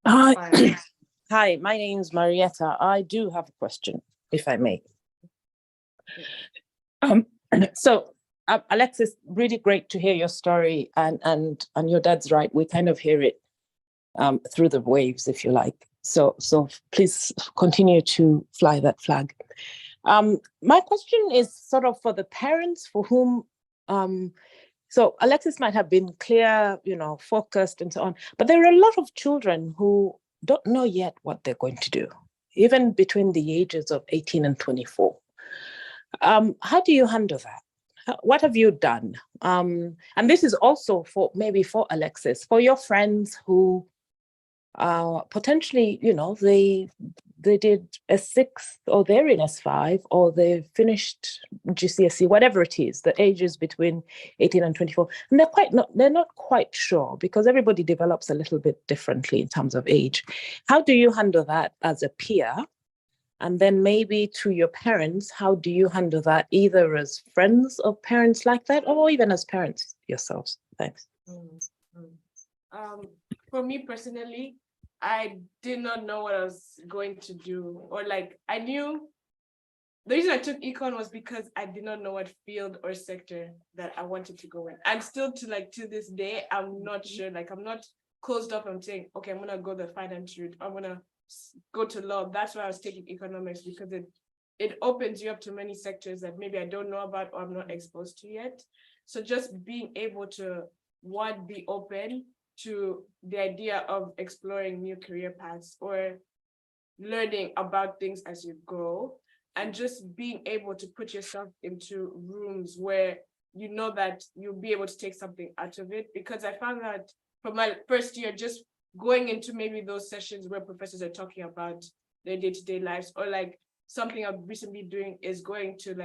[SPEAKER 6] Hi, my name's Marietta. I do have a question, if I may. So Alexis, really great to hear your story, and your dad's right. We kind of hear it through the waves, if you like. So please continue to fly that flag. My question is sort of for the parents for whom, so Alexis might have been clear, focused and so on, but there are a lot of children who don't know yet what they're going to do, even between the ages of 18 and 24. How do you handle that? What have you done? And this is also for Alexis, for your friends who potentially, they did S6 or they're in S5 or they finished GCSE, whatever it is, the ages between 18 and 24, and they're not quite sure, because everybody develops a little bit differently in terms of age. How do you handle that as a peer? And then maybe to your parents, how do you handle that, either as friends of parents like that, or even as parents yourselves? Thanks.
[SPEAKER 2] For me personally, I did not know what I was going to do, or I knew the reason I took econ was because I did not know what field or sector that I wanted to go in. And still to this day, I'm not sure. I'm not closed off. I'm saying, okay, I'm gonna go the finance route. I'm gonna go to law. That's why I was taking economics, because it opens you up to many sectors that maybe I don't know about or I'm not exposed to yet. So just being able to be open to the idea of exploring new career paths or learning about things as you go, and just being able to put yourself into rooms where you know that you'll be able to take something out of it. Because I found that from my first year, just going into maybe those sessions where professors are talking about their day-to-day lives, or something I've recently doing is going to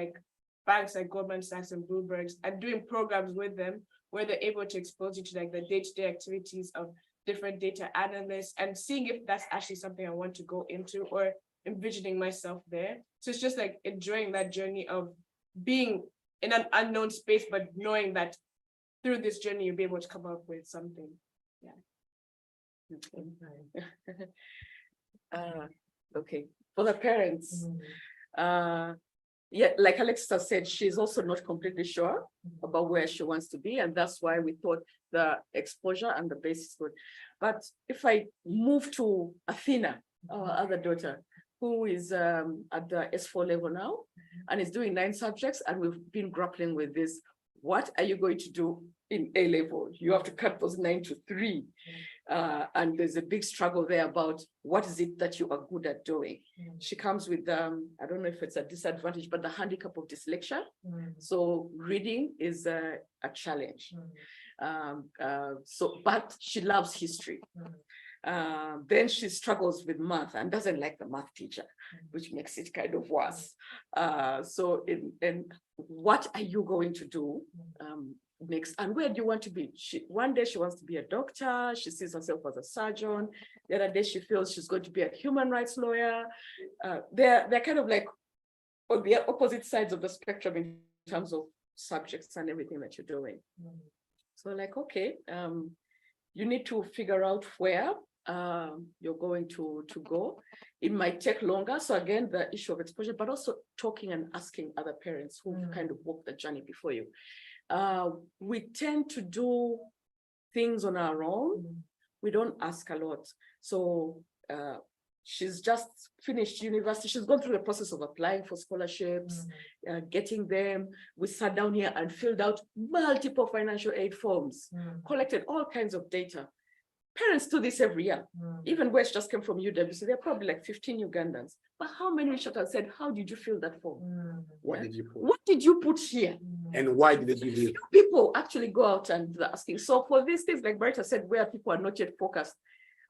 [SPEAKER 2] banks like Goldman Sachs and Bloomberg's and doing programs with them where they're able to expose you to the day-to-day activities of different data analysts, and seeing if that's actually something I want to go into, or envisioning myself there. So it's just enjoying that journey of being in an unknown space, but knowing that through this journey, you'll be able to come up with something. Yeah.
[SPEAKER 7] Okay, for the parents, yeah, like Alexis said, she's also not completely sure about where she wants to be, and that's why we thought the exposure and the base is good. But if I move to Athena, our other daughter, who is at the S4 level now and is doing 9 subjects, and we've been grappling with this. What are you going to do in A level? You have to cut those 9 to 3. And there's a big struggle there about what is it that you are good at doing. She comes with, I don't know if it's a disadvantage, but the handicap of dyslexia. So reading is a challenge. But she loves history. Then she struggles with math and doesn't like the math teacher, which makes it kind of worse. What are you going to do next? And where do you want to be? One day she wants to be a doctor. She sees herself as a surgeon. The other day she feels she's going to be a human rights lawyer. They're kind of like on the opposite sides of the spectrum in terms of subjects and everything that you're doing. So like, okay, you need to figure out where you're going to go. It might take longer. So again, the issue of exposure, but also talking and asking other parents who kind of walked the journey before you. We tend to do things on our own. We don't ask a lot. So she's just finished university. She's gone through the process of applying for scholarships, getting them. We sat down here and filled out multiple financial aid forms, collected all kinds of data. Parents do this every year. Even West just came from UWC. There are probably like 15 Ugandans. But how many reached out and said, how did you fill that form?
[SPEAKER 1] What did you put?
[SPEAKER 7] What did you put here?
[SPEAKER 1] And why did they do this?
[SPEAKER 7] People actually go out and they're asking. So for these things, like Barita said, where people are not yet focused,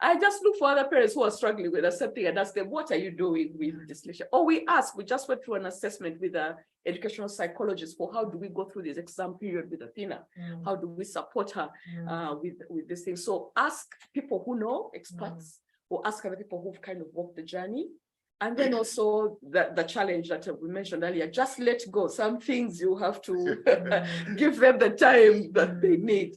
[SPEAKER 7] I just look for other parents who are struggling with something and ask them, what are you doing with dyslexia? Or we just went through an assessment with an educational psychologist for how do we go through this exam period with Athena? How do we support her with this thing? So ask people who know, experts, or ask other people who've kind of walked the journey. And then also the challenge that we mentioned earlier, just let go. Some things you have to give them the time that they need.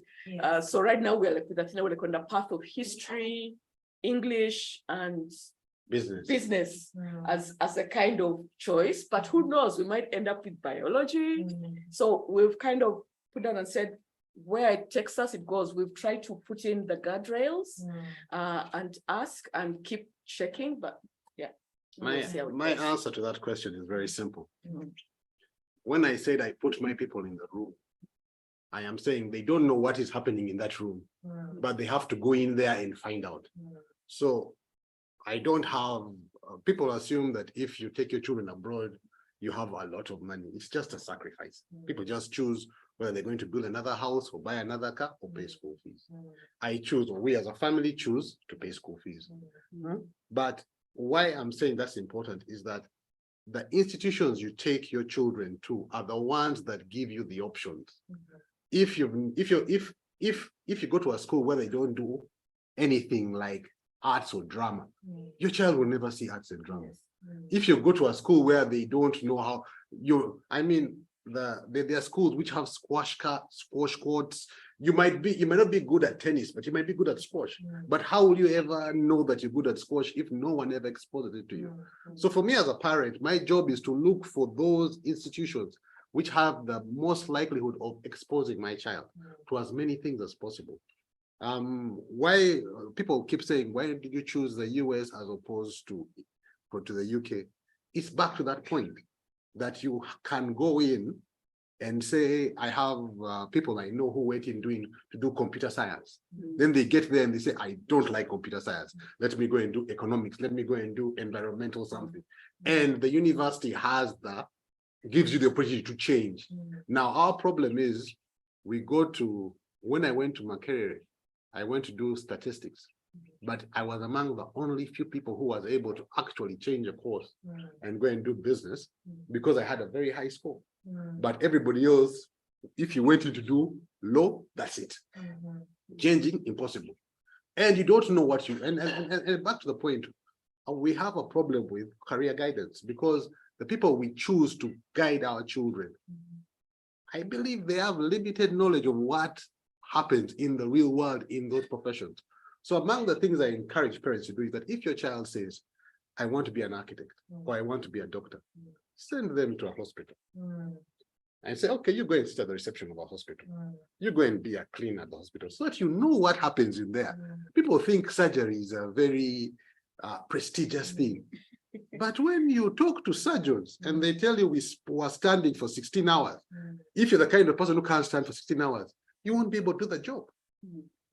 [SPEAKER 7] So right now we're like with Athena, we're like on the path of history, English, and business as a kind of choice. But who knows, we might end up with biology. So we've kind of put down and said, where it takes us, it goes. We've tried to put in the guardrails and ask and keep checking, but yeah.
[SPEAKER 1] My answer to that question is very simple. When I said I put my people in the room, I am saying they don't know what is happening in that room, but they have to go in there and find out. So I don't have, people assume that if you take your children abroad, you have a lot of money. It's just a sacrifice. People just choose whether they're going to build another house or buy another car or pay school fees. I choose, or we as a family choose to pay school fees. But why I'm saying that's important is that the institutions you take your children to are the ones that give you the options. If you go to a school where they don't do anything like arts or drama, your child will never see arts and drama. If you go to a school where they don't know how there are schools which have squash courts. You might not be good at tennis, but you might be good at squash. But how will you ever know that you're good at squash if no one ever exposes it to you? So for me as a parent, my job is to look for those institutions which have the most likelihood of exposing my child to as many things as possible. Why people keep saying, why did you choose the US as opposed to the UK? It's back to that point that you can go in and say, I have people I know who went in to do computer science. Then they get there and they say, I don't like computer science. Let me go and do economics. Let me go and do environmental something. And the university gives you the opportunity to change. Now, our problem is when I went to Makerere, I went to do statistics, but I was among the only few people who was able to actually change a course and go and do business because I had a very high score. But everybody else, if you went in to do law, that's it. Changing, impossible. And you don't know what and back to the point, we have a problem with career guidance because the people we choose to guide our children, I believe they have limited knowledge of what happens in the real world in those professions. So among the things I encourage parents to do is that if your child says, I want to be an architect or I want to be a doctor, send them to a hospital. and say, okay, you go and sit at the reception of a hospital. You go and be a cleaner at the hospital so that you know what happens in there. People think surgery is a very prestigious thing. But when you talk to surgeons and they tell you we were standing for 16 hours, if you're the kind of person who can't stand for 16 hours, you won't be able to do the job.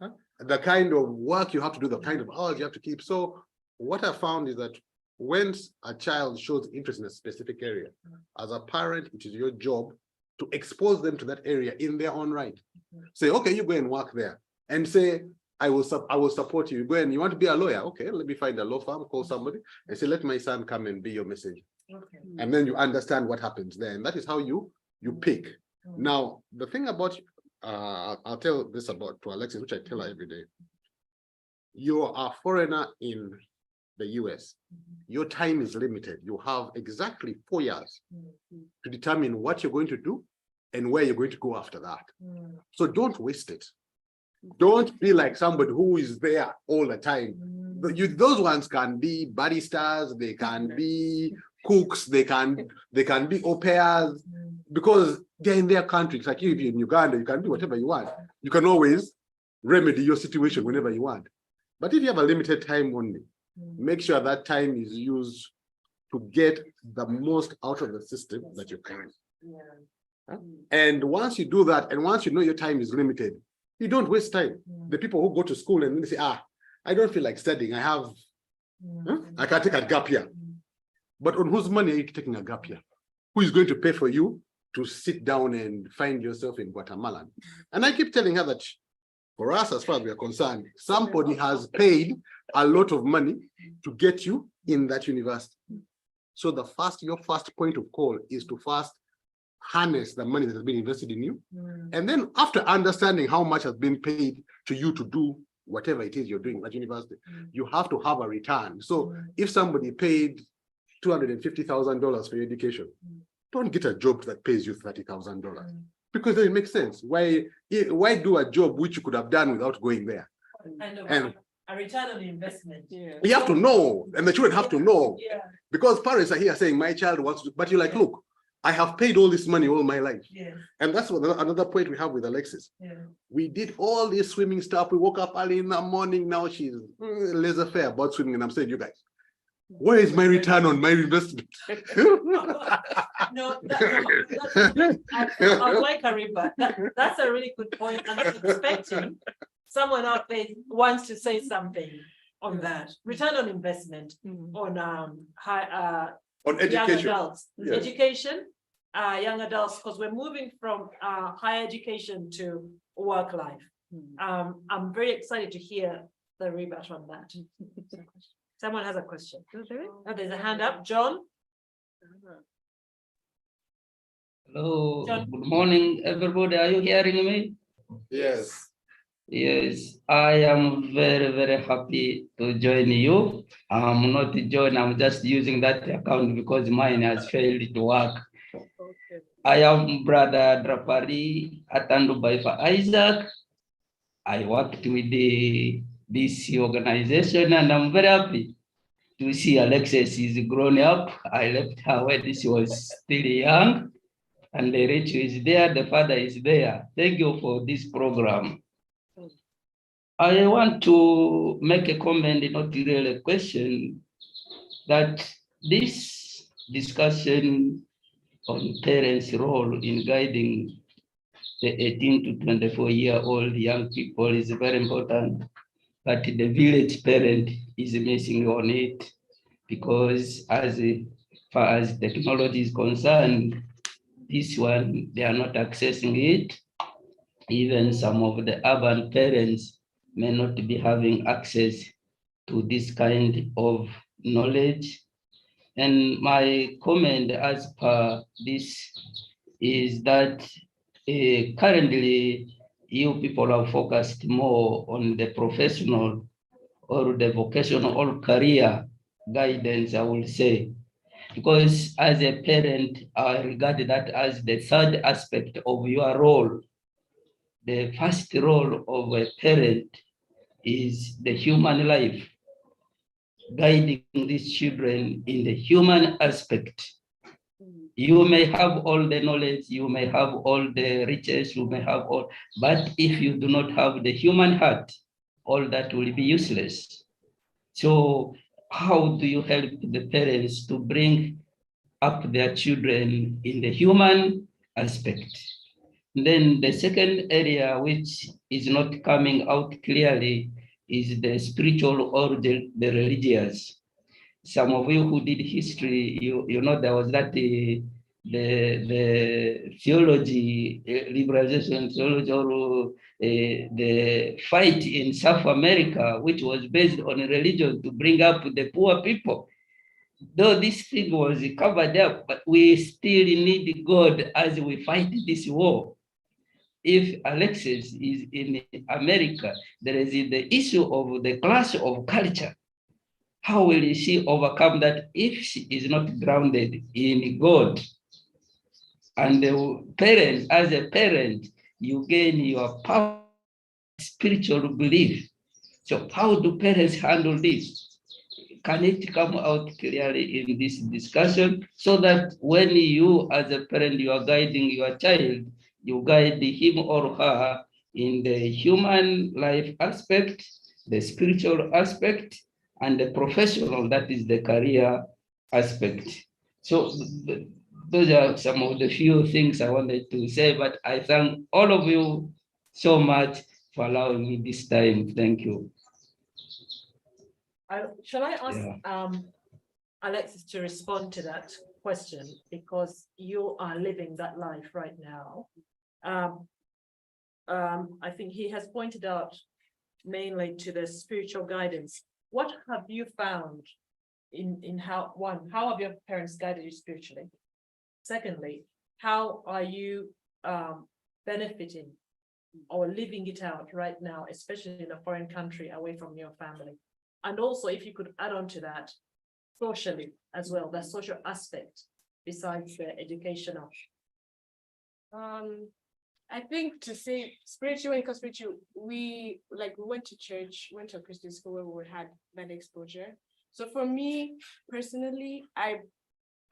[SPEAKER 1] Huh? The kind of work you have to do, the kind of hours you have to keep. So what I found is that when a child shows interest in a specific area, as a parent, it is your job to expose them to that area in their own right. Say, okay, you go and work there, and say, I will support you. You go and you want to be a lawyer. Okay, let me find a law firm, call somebody and say, let my son come and be your messenger.
[SPEAKER 3] Okay.
[SPEAKER 1] And then you understand what happens there. And that is how you pick. Now, the thing about, I'll tell this about to Alexis, which I tell her every day. You're a foreigner in the US. Your time is limited. You have exactly 4 years to determine what you're going to do and where you're going to go after that. So don't waste it. Don't be like somebody who is there all the time. Those ones can be baristas, they can be cooks, they can be au pairs, because they're in their country. It's like if you're in Uganda, you can do whatever you want. You can always remedy your situation whenever you want. But if you have a limited time only, make sure that time is used to get the most out of the system that you can. And once you do that, and once you know your time is limited, you don't waste time. The people who go to school and they say, I don't feel like studying. I can't take a gap year. But on whose money are you taking a gap year? Who is going to pay for you to sit down and find yourself in Guatemala? And I keep telling her that for us, as far as we are concerned, somebody has paid a lot of money to get you in that university. So your first point of call is to first harness the money that has been invested in you. And then after understanding how much has been paid to you to do whatever it is you're doing at university, you have to have a return. So if somebody paid $250,000 for your education, don't get a job that pays you $30,000, because then it makes sense. Why do a job which you could have done without going there? And
[SPEAKER 3] a return on investment.
[SPEAKER 1] you have to know, and the children have to know, because parents are here saying my child wants to, but you're like, look, I have paid all this money all my life. And that's what another point we have with Alexis. We did all this swimming stuff. We woke up early in the morning. Now she's laissez-faire about swimming. And I'm saying, you guys, where is my return on my investment?
[SPEAKER 3] No, I like Ariba. That's a really good point. And I'm expecting someone out there wants to say something on that. Return on investment on
[SPEAKER 1] On education.
[SPEAKER 3] young adults.
[SPEAKER 1] Yes.
[SPEAKER 3] Education, young adults, because we're moving from higher education to work life. I'm very excited to hear the rebut on that. Someone has a question. Oh, there's a hand up. John?
[SPEAKER 8] Hello,
[SPEAKER 3] John.
[SPEAKER 8] good morning, everybody. Are you hearing me?
[SPEAKER 1] Yes.
[SPEAKER 8] Yes, I am very, very happy to join you. I'm not joining, I'm just using that account because mine has failed to work. I am Brother Drapari Atandu Baifa Isaac. I worked with the BC organization and I'm very happy to see Alexis is grown up. I left her when she was still young, and the Rachel is there, the father is there. Thank you for this program. I want to make a comment, not really a question, that this discussion on parents' role in guiding the 18 to 24-year-old young people is very important, but the village parent is missing on it, because as far as technology is concerned, this one, they are not accessing it. Even some of the urban parents may not be having access to this kind of knowledge. And my comment as per this is that currently you people are focused more on the professional or the vocational or career guidance, I will say, because as a parent, I regard that as the third aspect of your role. The first role of a parent is the human life, guiding these children in the human aspect. You may have all the knowledge, you may have all the riches, you may have all, but if you do not have the human heart, all that will be useless. So how do you help the parents to bring up their children in the human aspect? Then the second area, which is not coming out clearly, is the spiritual or the religious. Some of you who did history, you know there was that the theology, liberalization theology, or the fight in South America, which was based on religion to bring up the poor people. Though this thing was covered up, but we still need God as we fight this war. If Alexis is in America, there is the issue of the clash of culture. How will she overcome that if she is not grounded in God? And the parent, as a parent, you gain your power, spiritual belief. So how do parents handle this? Can it come out clearly in this discussion so that when you as a parent, you are guiding your child, you guide him or her in the human life aspect, the spiritual aspect, and the professional, that is the career aspect. So those are some of the few things I wanted to say, but I thank all of you so much for allowing me this time. Thank you.
[SPEAKER 3] Shall I ask Alexis to respond to that question, because you are living that life right now? I think he has pointed out mainly to the spiritual guidance. What have you found in how have your parents guided you spiritually? Secondly, how are you benefiting or living it out right now, especially in a foreign country away from your family? And also, if you could add on to that, socially as well, the social aspect besides the educational.
[SPEAKER 2] I think to say spiritual, because spiritual, we went to church, went to a Christian school where we had that exposure. So for me personally, I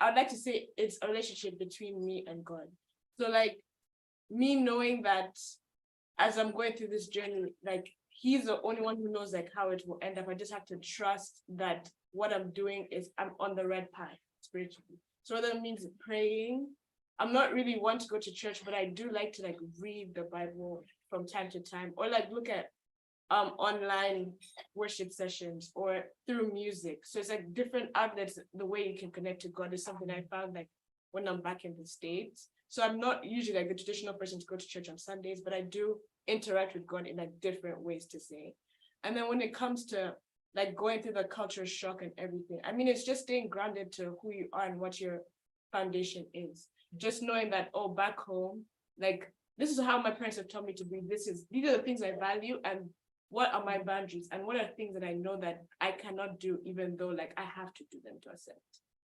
[SPEAKER 2] would like to say it's a relationship between me and God. So like me knowing that as I'm going through this journey, like He's the only one who knows like how it will end up. I just have to trust that what I'm doing is I'm on the right path spiritually. So that means praying. I'm not really one to go to church, but I do like to like read the Bible from time to time, or like look at online worship sessions or through music. So it's like different outlets. The way you can connect to God is something I found like when I'm back in the States. So I'm not usually like the traditional person to go to church on Sundays, but I do interact with God in like different ways to say. And then when it comes to like going through the culture shock and everything, I mean, it's just staying grounded to who you are and what your foundation is. Just knowing that, oh, back home, like this is how my parents have taught me to be. These are the things I value, and what are my boundaries, and what are things that I know that I cannot do, even though like I have to do them to accept.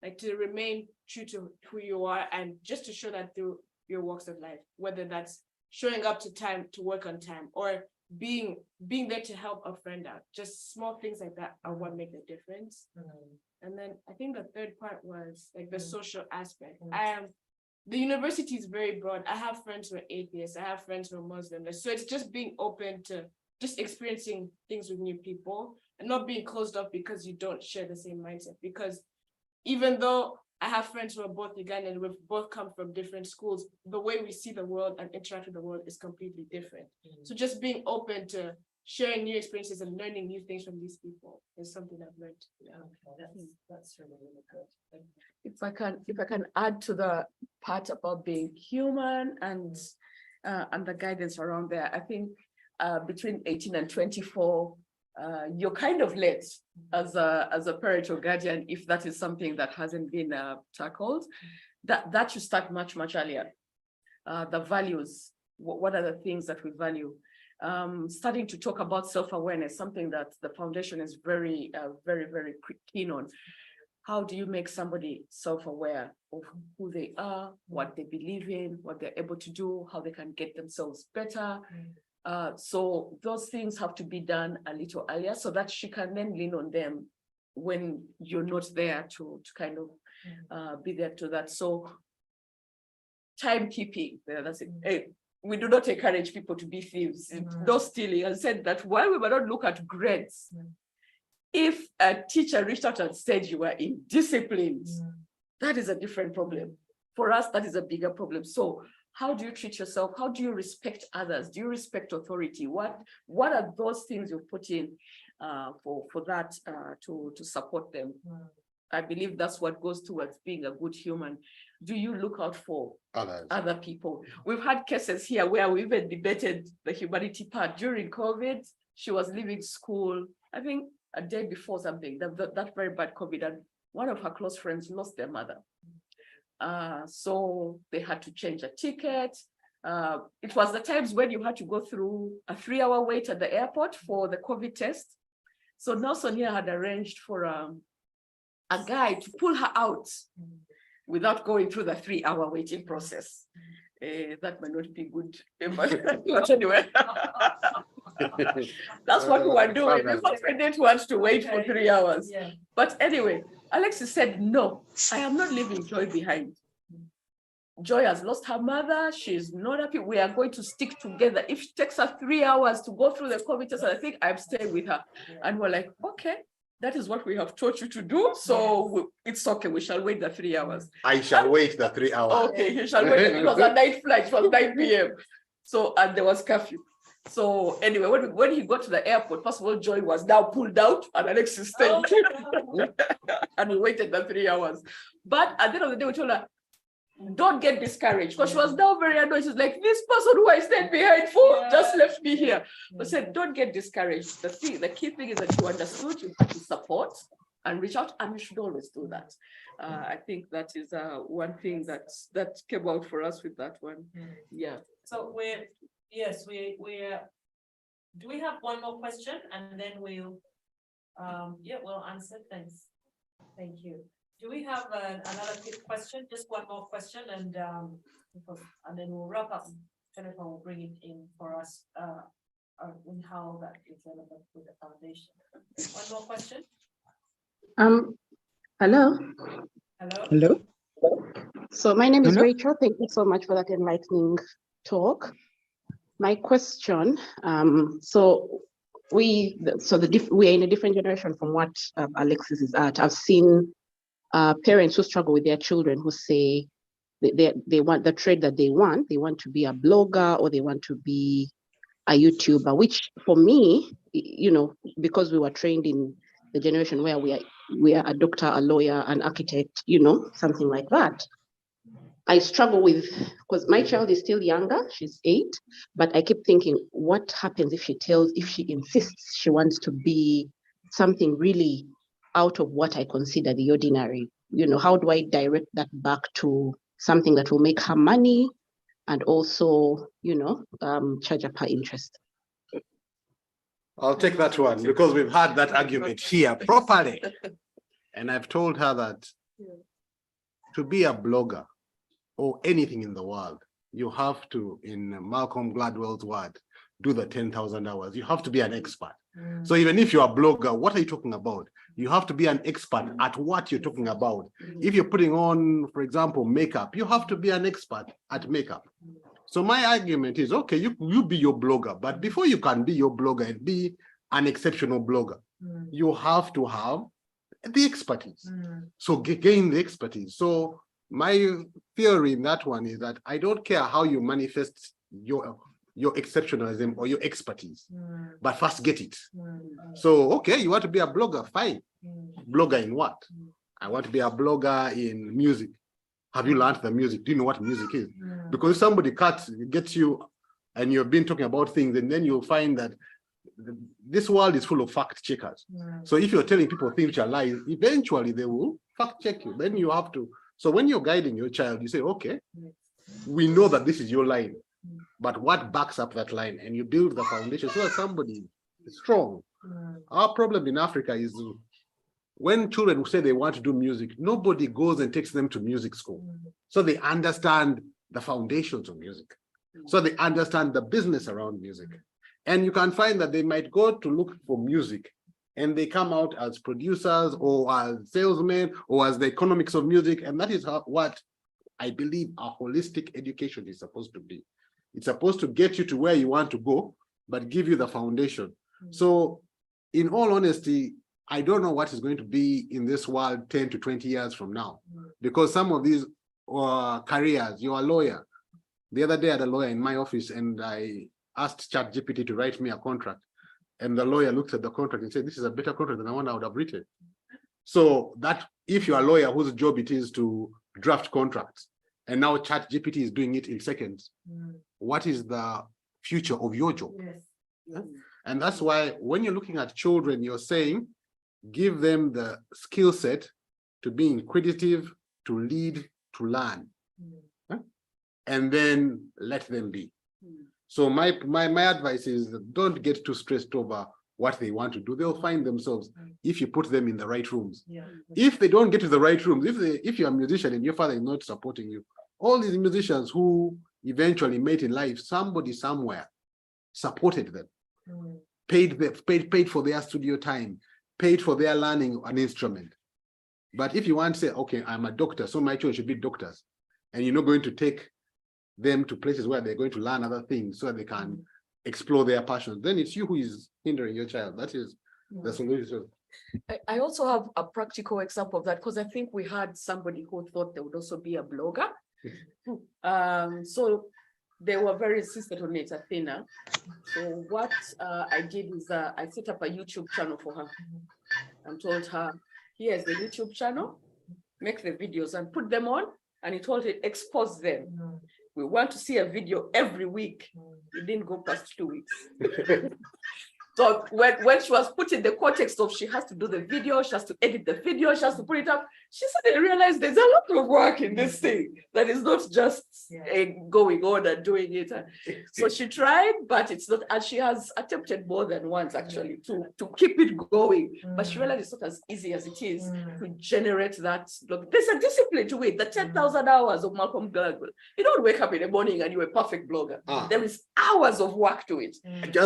[SPEAKER 2] Like to remain true to who you are, and just to show that through your walks of life, whether that's showing up to time to work on time, or being there to help a friend out. Just small things like that are what make the difference. And then I think the third part was like the social aspect. The university is very broad. I have friends who are atheists. I have friends who are Muslim. So it's just being open to just experiencing things with new people and not being closed off because you don't share the same mindset. Because even though I have friends who are both Ugandan, we've both come from different schools, the way we see the world and interact with the world is completely different. So just being open to sharing new experiences and learning new things from these people is something I've learned.
[SPEAKER 3] That's really, really good.
[SPEAKER 7] If I can add to the part about being human and the guidance around there, I think between 18 and 24, you're kind of late as a parent or guardian, if that is something that hasn't been tackled. That should start much earlier. The values, what are the things that we value? Starting to talk about self-awareness, something that the foundation is very keen on. How do you make somebody self-aware of who they are, what they believe in, what they're able to do, how they can get themselves better? So those things have to be done a little earlier so that she can then lean on them when you're not there to kind of be there to that. So timekeeping. That's it. Hey, we do not encourage people to be thieves, no stealing, and said that while we might not look at grades, if a teacher reached out and said you were indisciplined, that is a different problem. For us, that is a bigger problem. So how do you treat yourself? How do you respect others? Do you respect authority? What are those things you put in for that to support them? I believe that's what goes towards being a good human. Do you look out for other people? We've had cases here where we even debated the humanity part. During COVID, she was leaving school, I think a day before something, that very bad COVID, and one of her close friends lost their mother. So they had to change a ticket. It was the times when you had to go through a 3-hour wait at the airport for the COVID test. So Nelson here had arranged for a guy to pull her out without going through the 3-hour waiting process. That might not be good, but anyway. That's what we were doing because we didn't want to wait for 3 hours. But anyway, Alexis said, no, I am not leaving Joy behind. Joy has lost her mother. She's not happy. We are going to stick together. If it takes her 3 hours to go through the COVID test, I think I'm staying with her. And we're like, okay, that is what we have taught you to do. So it's okay. We shall wait the 3 hours.
[SPEAKER 1] I shall wait the 3 hours.
[SPEAKER 7] Okay, he shall wait. It was a night flight. It was 9 p.m. So, and there was curfew. So anyway, when he got to the airport, first of all, Joy was now pulled out and Alexis stayed. And we waited the 3 hours. But at the end of the day, we told her, don't get discouraged, because she was now very annoyed. She's like, this person who I stayed behind for just left me here. But said, don't get discouraged. The key thing is that you understood, you have to support and reach out, and you should always do that. I think that is one thing that came out for us with that one. Yeah.
[SPEAKER 3] So do we have one more question, and then we'll answer. Thanks. Thank you. Do we have another quick question? Just one more question, and then we'll wrap up. Jennifer will bring it in for us on how that is relevant with the foundation. One more question.
[SPEAKER 9] Hello.
[SPEAKER 3] Hello.
[SPEAKER 9] So my name is Rachel. Thank you so much for that enlightening talk. My question, we are in a different generation from what Alexis is at. I've seen parents who struggle with their children who say they want the trade that they want to be a blogger or they want to be a YouTuber, which for me, because we were trained in the generation where we are a doctor, a lawyer, an architect, something like that. I struggle with, because my child is still younger, she's 8, but I keep thinking, what happens if she insists she wants to be something really out of what I consider the ordinary? How do I direct that back to something that will make her money and also, charge up her interest?
[SPEAKER 1] I'll take that one because we've had that argument here properly. And I've told her that to be a blogger or anything in the world, you have to, in Malcolm Gladwell's word, do the 10,000 hours. You have to be an expert. So even if you're a blogger, what are you talking about? You have to be an expert at what you're talking about. If you're putting on, for example, makeup, you have to be an expert at makeup. So my argument is, okay, you be your blogger, but before you can be your blogger and be an exceptional blogger, you have to have the expertise. So gain the expertise. So my theory in that one is that I don't care how you manifest your exceptionalism or your expertise, but first get it. So, okay, you want to be a blogger, fine. Blogger in what? I want to be a blogger in music. Have you learned the music? Do you know what music is? Because if somebody gets you and you've been talking about things, and then you'll find that this world is full of fact checkers. So if you're telling people things which are lies, eventually they will fact check you. Then you have to. So when you're guiding your child, you say, okay, we know that this is your line, but what backs up that line? And you build the foundation so that somebody is strong. Our problem in Africa is when children say they want to do music, nobody goes and takes them to music school. So they understand the foundations of music. So they understand the business around music. And you can find that they might go to look for music and they come out as producers or as salesmen or as the economics of music. And that is what I believe a holistic education is supposed to be. It's supposed to get you to where you want to go, but give you the foundation. So in all honesty, I don't know what is going to be in this world 10 to 20 years from now, because some of these careers, you're a lawyer. The other day I had a lawyer in my office and I asked ChatGPT to write me a contract. And the lawyer looked at the contract and said, this is a better contract than the one I would have written. So that if you're a lawyer whose job it is to draft contracts, and now ChatGPT is doing it in seconds, what is the future of your job? Yeah? And that's why when you're looking at children, you're saying, give them the skill set to be inquisitive, to lead, to learn, and then let them be. So my advice is don't get too stressed over what they want to do. They'll find themselves if you put them in the right rooms. If they don't get to the right rooms, if you're a musician and your father is not supporting you, all these musicians who eventually made in life, somebody somewhere supported them, paid for their studio time, paid for their learning an instrument. But if you want to say, okay, I'm a doctor, so my children should be doctors, and you're not going to take them to places where they're going to learn other things so that they can explore their passions, then it's you who is hindering your child. That is the solution.
[SPEAKER 7] I also have a practical example of that, because I think we had somebody who thought they would also be a blogger. So they were very insistent on it, Athena. So what I did is I set up a YouTube channel for her and told her, here's the YouTube channel, make the videos and put them on. And he told her, expose them. We want to see a video every week. It didn't go past 2 weeks. So when she was put in the context of she has to do the video, she has to edit the video, she has to put it up, she suddenly realized there's a lot of work in this thing that is not just going on and doing it. So she tried, but it's not, and she has attempted more than once actually to keep it going. But she realized it's not as easy as it is to generate that. Look, there's a discipline to it. The 10,000 hours of Malcolm Gladwell. You don't wake up in the morning and you're a perfect blogger. There is hours of work to it.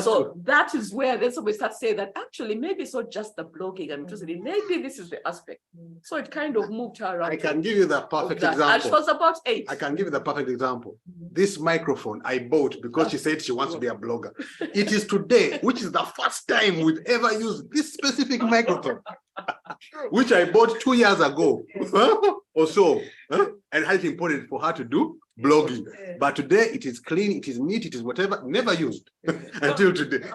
[SPEAKER 7] So that is where then somebody starts saying that actually maybe it's not just the blogging I'm interested in, maybe this is the aspect. So it kind of moved her around.
[SPEAKER 1] I can give you the perfect example.
[SPEAKER 7] And she was about 8.
[SPEAKER 1] I can give you the perfect example. This microphone I bought because she said she wants to be a blogger. It is today, which is the first time we've ever used this specific microphone, which I bought 2 years ago or so, and had it imported for her to do blogging. But today it is clean, it is neat, it is whatever, never used until today.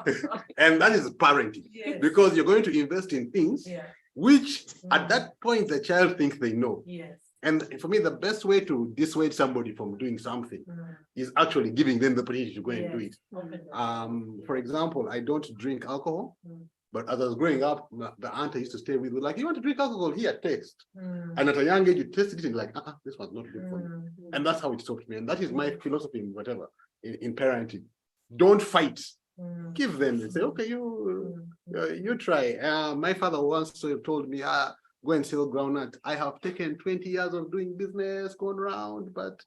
[SPEAKER 1] And that is parenting, because you're going to invest in things which at that point the child thinks they know. And for me, the best way to dissuade somebody from doing something is actually giving them the opportunity to go and do it. For example, I don't drink alcohol, but as I was growing up, the aunt I used to stay with was like, you want to drink alcohol? Here, taste. And at a young age, you tasted it and like, this was not good for me. And that's how it stopped me. And that is my philosophy in whatever, in parenting. Don't fight. Give them and say, okay, you try. My father once told me, go and sell groundnut. I have taken 20 years of doing business, gone around, but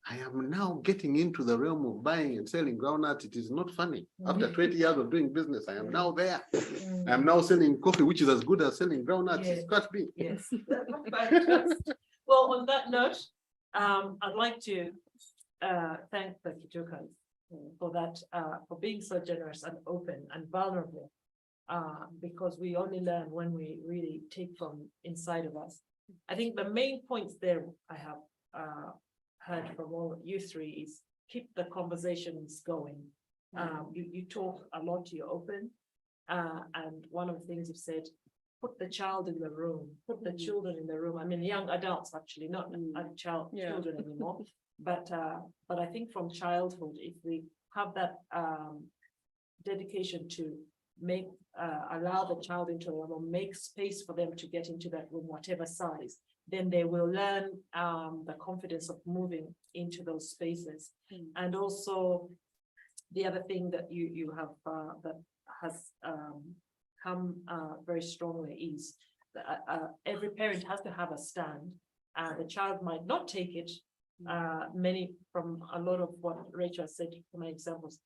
[SPEAKER 1] I am now getting into the realm of buying and selling groundnut. It is not funny. After 20 years of doing business, I am now there. I am now selling coffee, which is as good as selling groundnuts. It's got me.
[SPEAKER 3] Yes. Well, on that note, I'd like to thank the Kijokas for that, for being so generous and open and vulnerable, because we only learn when we really take from inside of us. I think the main points there I have heard from all you three is keep the conversations going. You talk a lot, you're open, and one of the things you've said, put the child in the room, put the children in the room. I mean, young adults actually, not children anymore. But I think from childhood, if we have that dedication to make allow the child into a room or make space for them to get into that room, whatever size, then they will learn the confidence of moving into those spaces. And also the other thing that you have that has come very strongly is that every parent has to have a stand. The child might not take it. Many from a lot of what Rachel said, for my examples,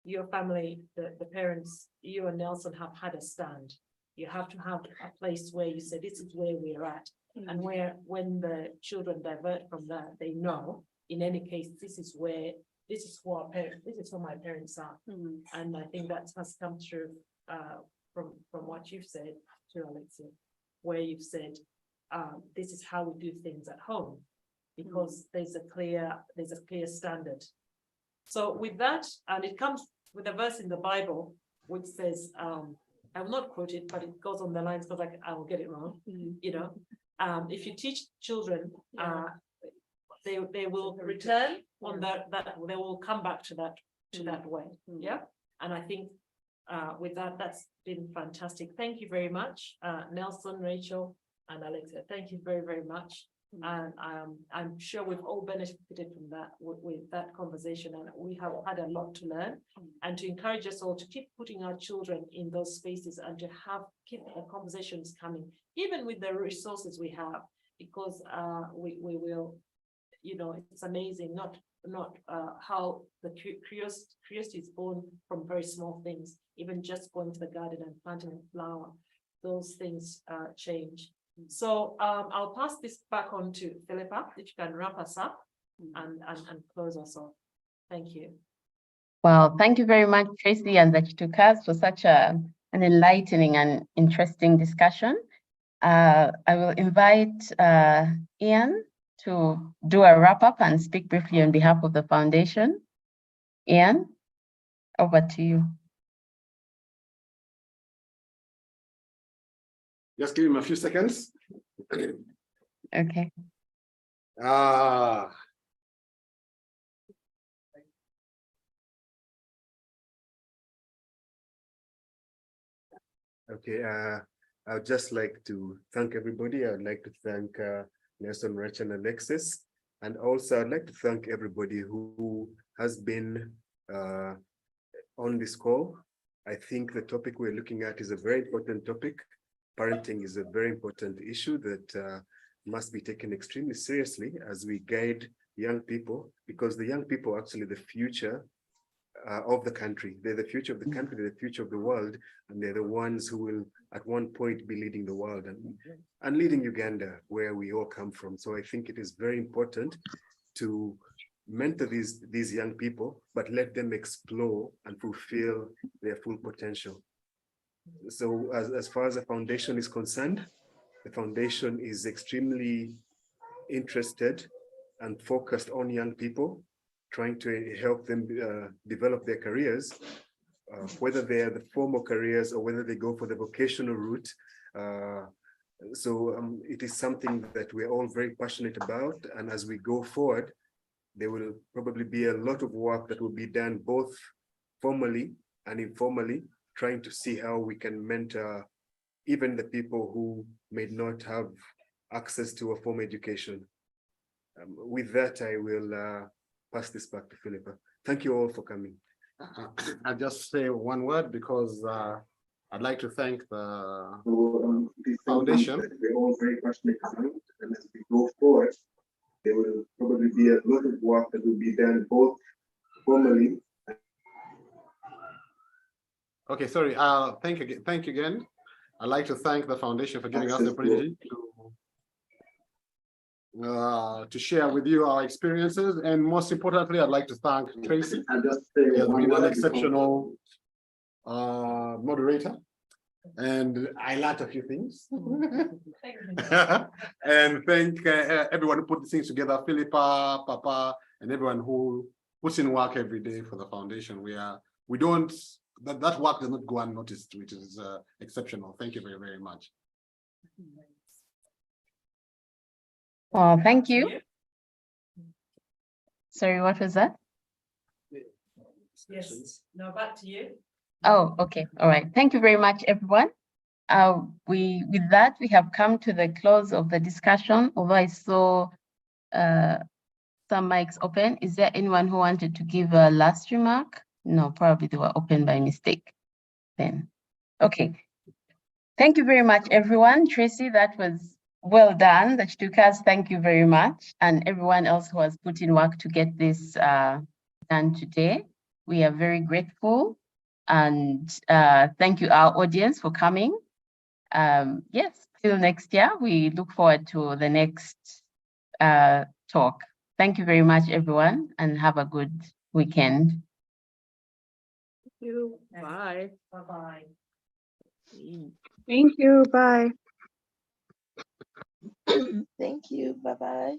[SPEAKER 3] your family, the parents, you and Nelson have had a stand. You have to have a place where you say, this is where we're at. And where, when the children divert from that, they know, in any case, this is who our parents, this is who my parents are. And I think that has come through from what you've said to Alexia, where you've said, this is how we do things at home, because there's a clear standard. So with that, and it comes with a verse in the Bible, which says, I will not quote it, but it goes on the lines because I will get it wrong, you know. If you teach children, they will return on that they will come back to that way. Yeah. And I think with that, that's been fantastic. Thank you very much, Nelson, Rachel, and Alexia. Thank you very, very much. And I'm sure we've all benefited from that with that conversation, and we have had a lot to learn, and to encourage us all to keep putting our children in those spaces and to keep the conversations coming, even with the resources we have, because we will, you know, it's amazing not how the curiosity is born from very small things, even just going to the garden and planting a flower, those things change. So I'll pass this back on to Philippa, if you can wrap us up and close us off. Thank you.
[SPEAKER 5] Well, thank you very much, Tracy and the Chitukas, for such an enlightening and interesting discussion. I will invite Ian to do a wrap up and speak briefly on behalf of the foundation. Ian, over to you.
[SPEAKER 1] Just give him a few seconds.
[SPEAKER 5] Okay.
[SPEAKER 1] Okay, I'd just like to thank everybody. I'd like to thank Nelson, Rachel, and Alexis. And also I'd like to thank everybody who has been on this call. I think the topic we're looking at is a very important topic. Parenting is a very important issue that must be taken extremely seriously as we guide young people, because the young people are actually the future of the country. They're the future of the country, they're the future of the world, and they're the ones who will at one point be leading the world and leading Uganda, where we all come from. So I think it is very important to mentor these young people, but let them explore and fulfill their full potential. So as far as the foundation is concerned, the foundation is extremely interested and focused on young people, trying to help them develop their careers, whether they are the formal careers or whether they go for the vocational route. So it is something that we're all very passionate about. And as we go forward, there will probably be a lot of work that will be done both formally and informally, trying to see how we can mentor even the people who may not have access to a formal education. With that, I will pass this back to Philippa. Thank you all for coming.
[SPEAKER 10] I'll just say one word because I'd like to thank the foundation. We're all very passionate about, and as we go forward, there will probably be a lot of work that will be done both formally. Okay, sorry. Thank you again. I'd like to thank the foundation for giving us the opportunity to share with you our experiences, and most importantly, I'd like to thank Tracy. He has been an exceptional moderator, and I learned a few things. And thank everyone who put these things together, Philippa, Papa, and everyone who puts in work every day for the foundation. That work does not go unnoticed, which is exceptional. Thank you very, very much.
[SPEAKER 5] Well, thank you. Sorry, what was that?
[SPEAKER 3] Yes, no, back to you.
[SPEAKER 5] Oh, okay. All right. Thank you very much, everyone. With that, we have come to the close of the discussion. Although I saw some mics open, is there anyone who wanted to give a last remark? No, probably they were open by mistake then. Okay. Thank you very much, everyone. Tracy, that was well done. The Chitukas, thank you very much. And everyone else who has put in work to get this done today. We are very grateful. And thank you, our audience, for coming. Yes, till next year, we look forward to the next talk. Thank you very much, everyone, and have a good weekend.
[SPEAKER 7] Thank you. Bye.
[SPEAKER 3] Bye-bye.
[SPEAKER 2] Thank you. Bye.
[SPEAKER 11] Thank you. Bye-bye.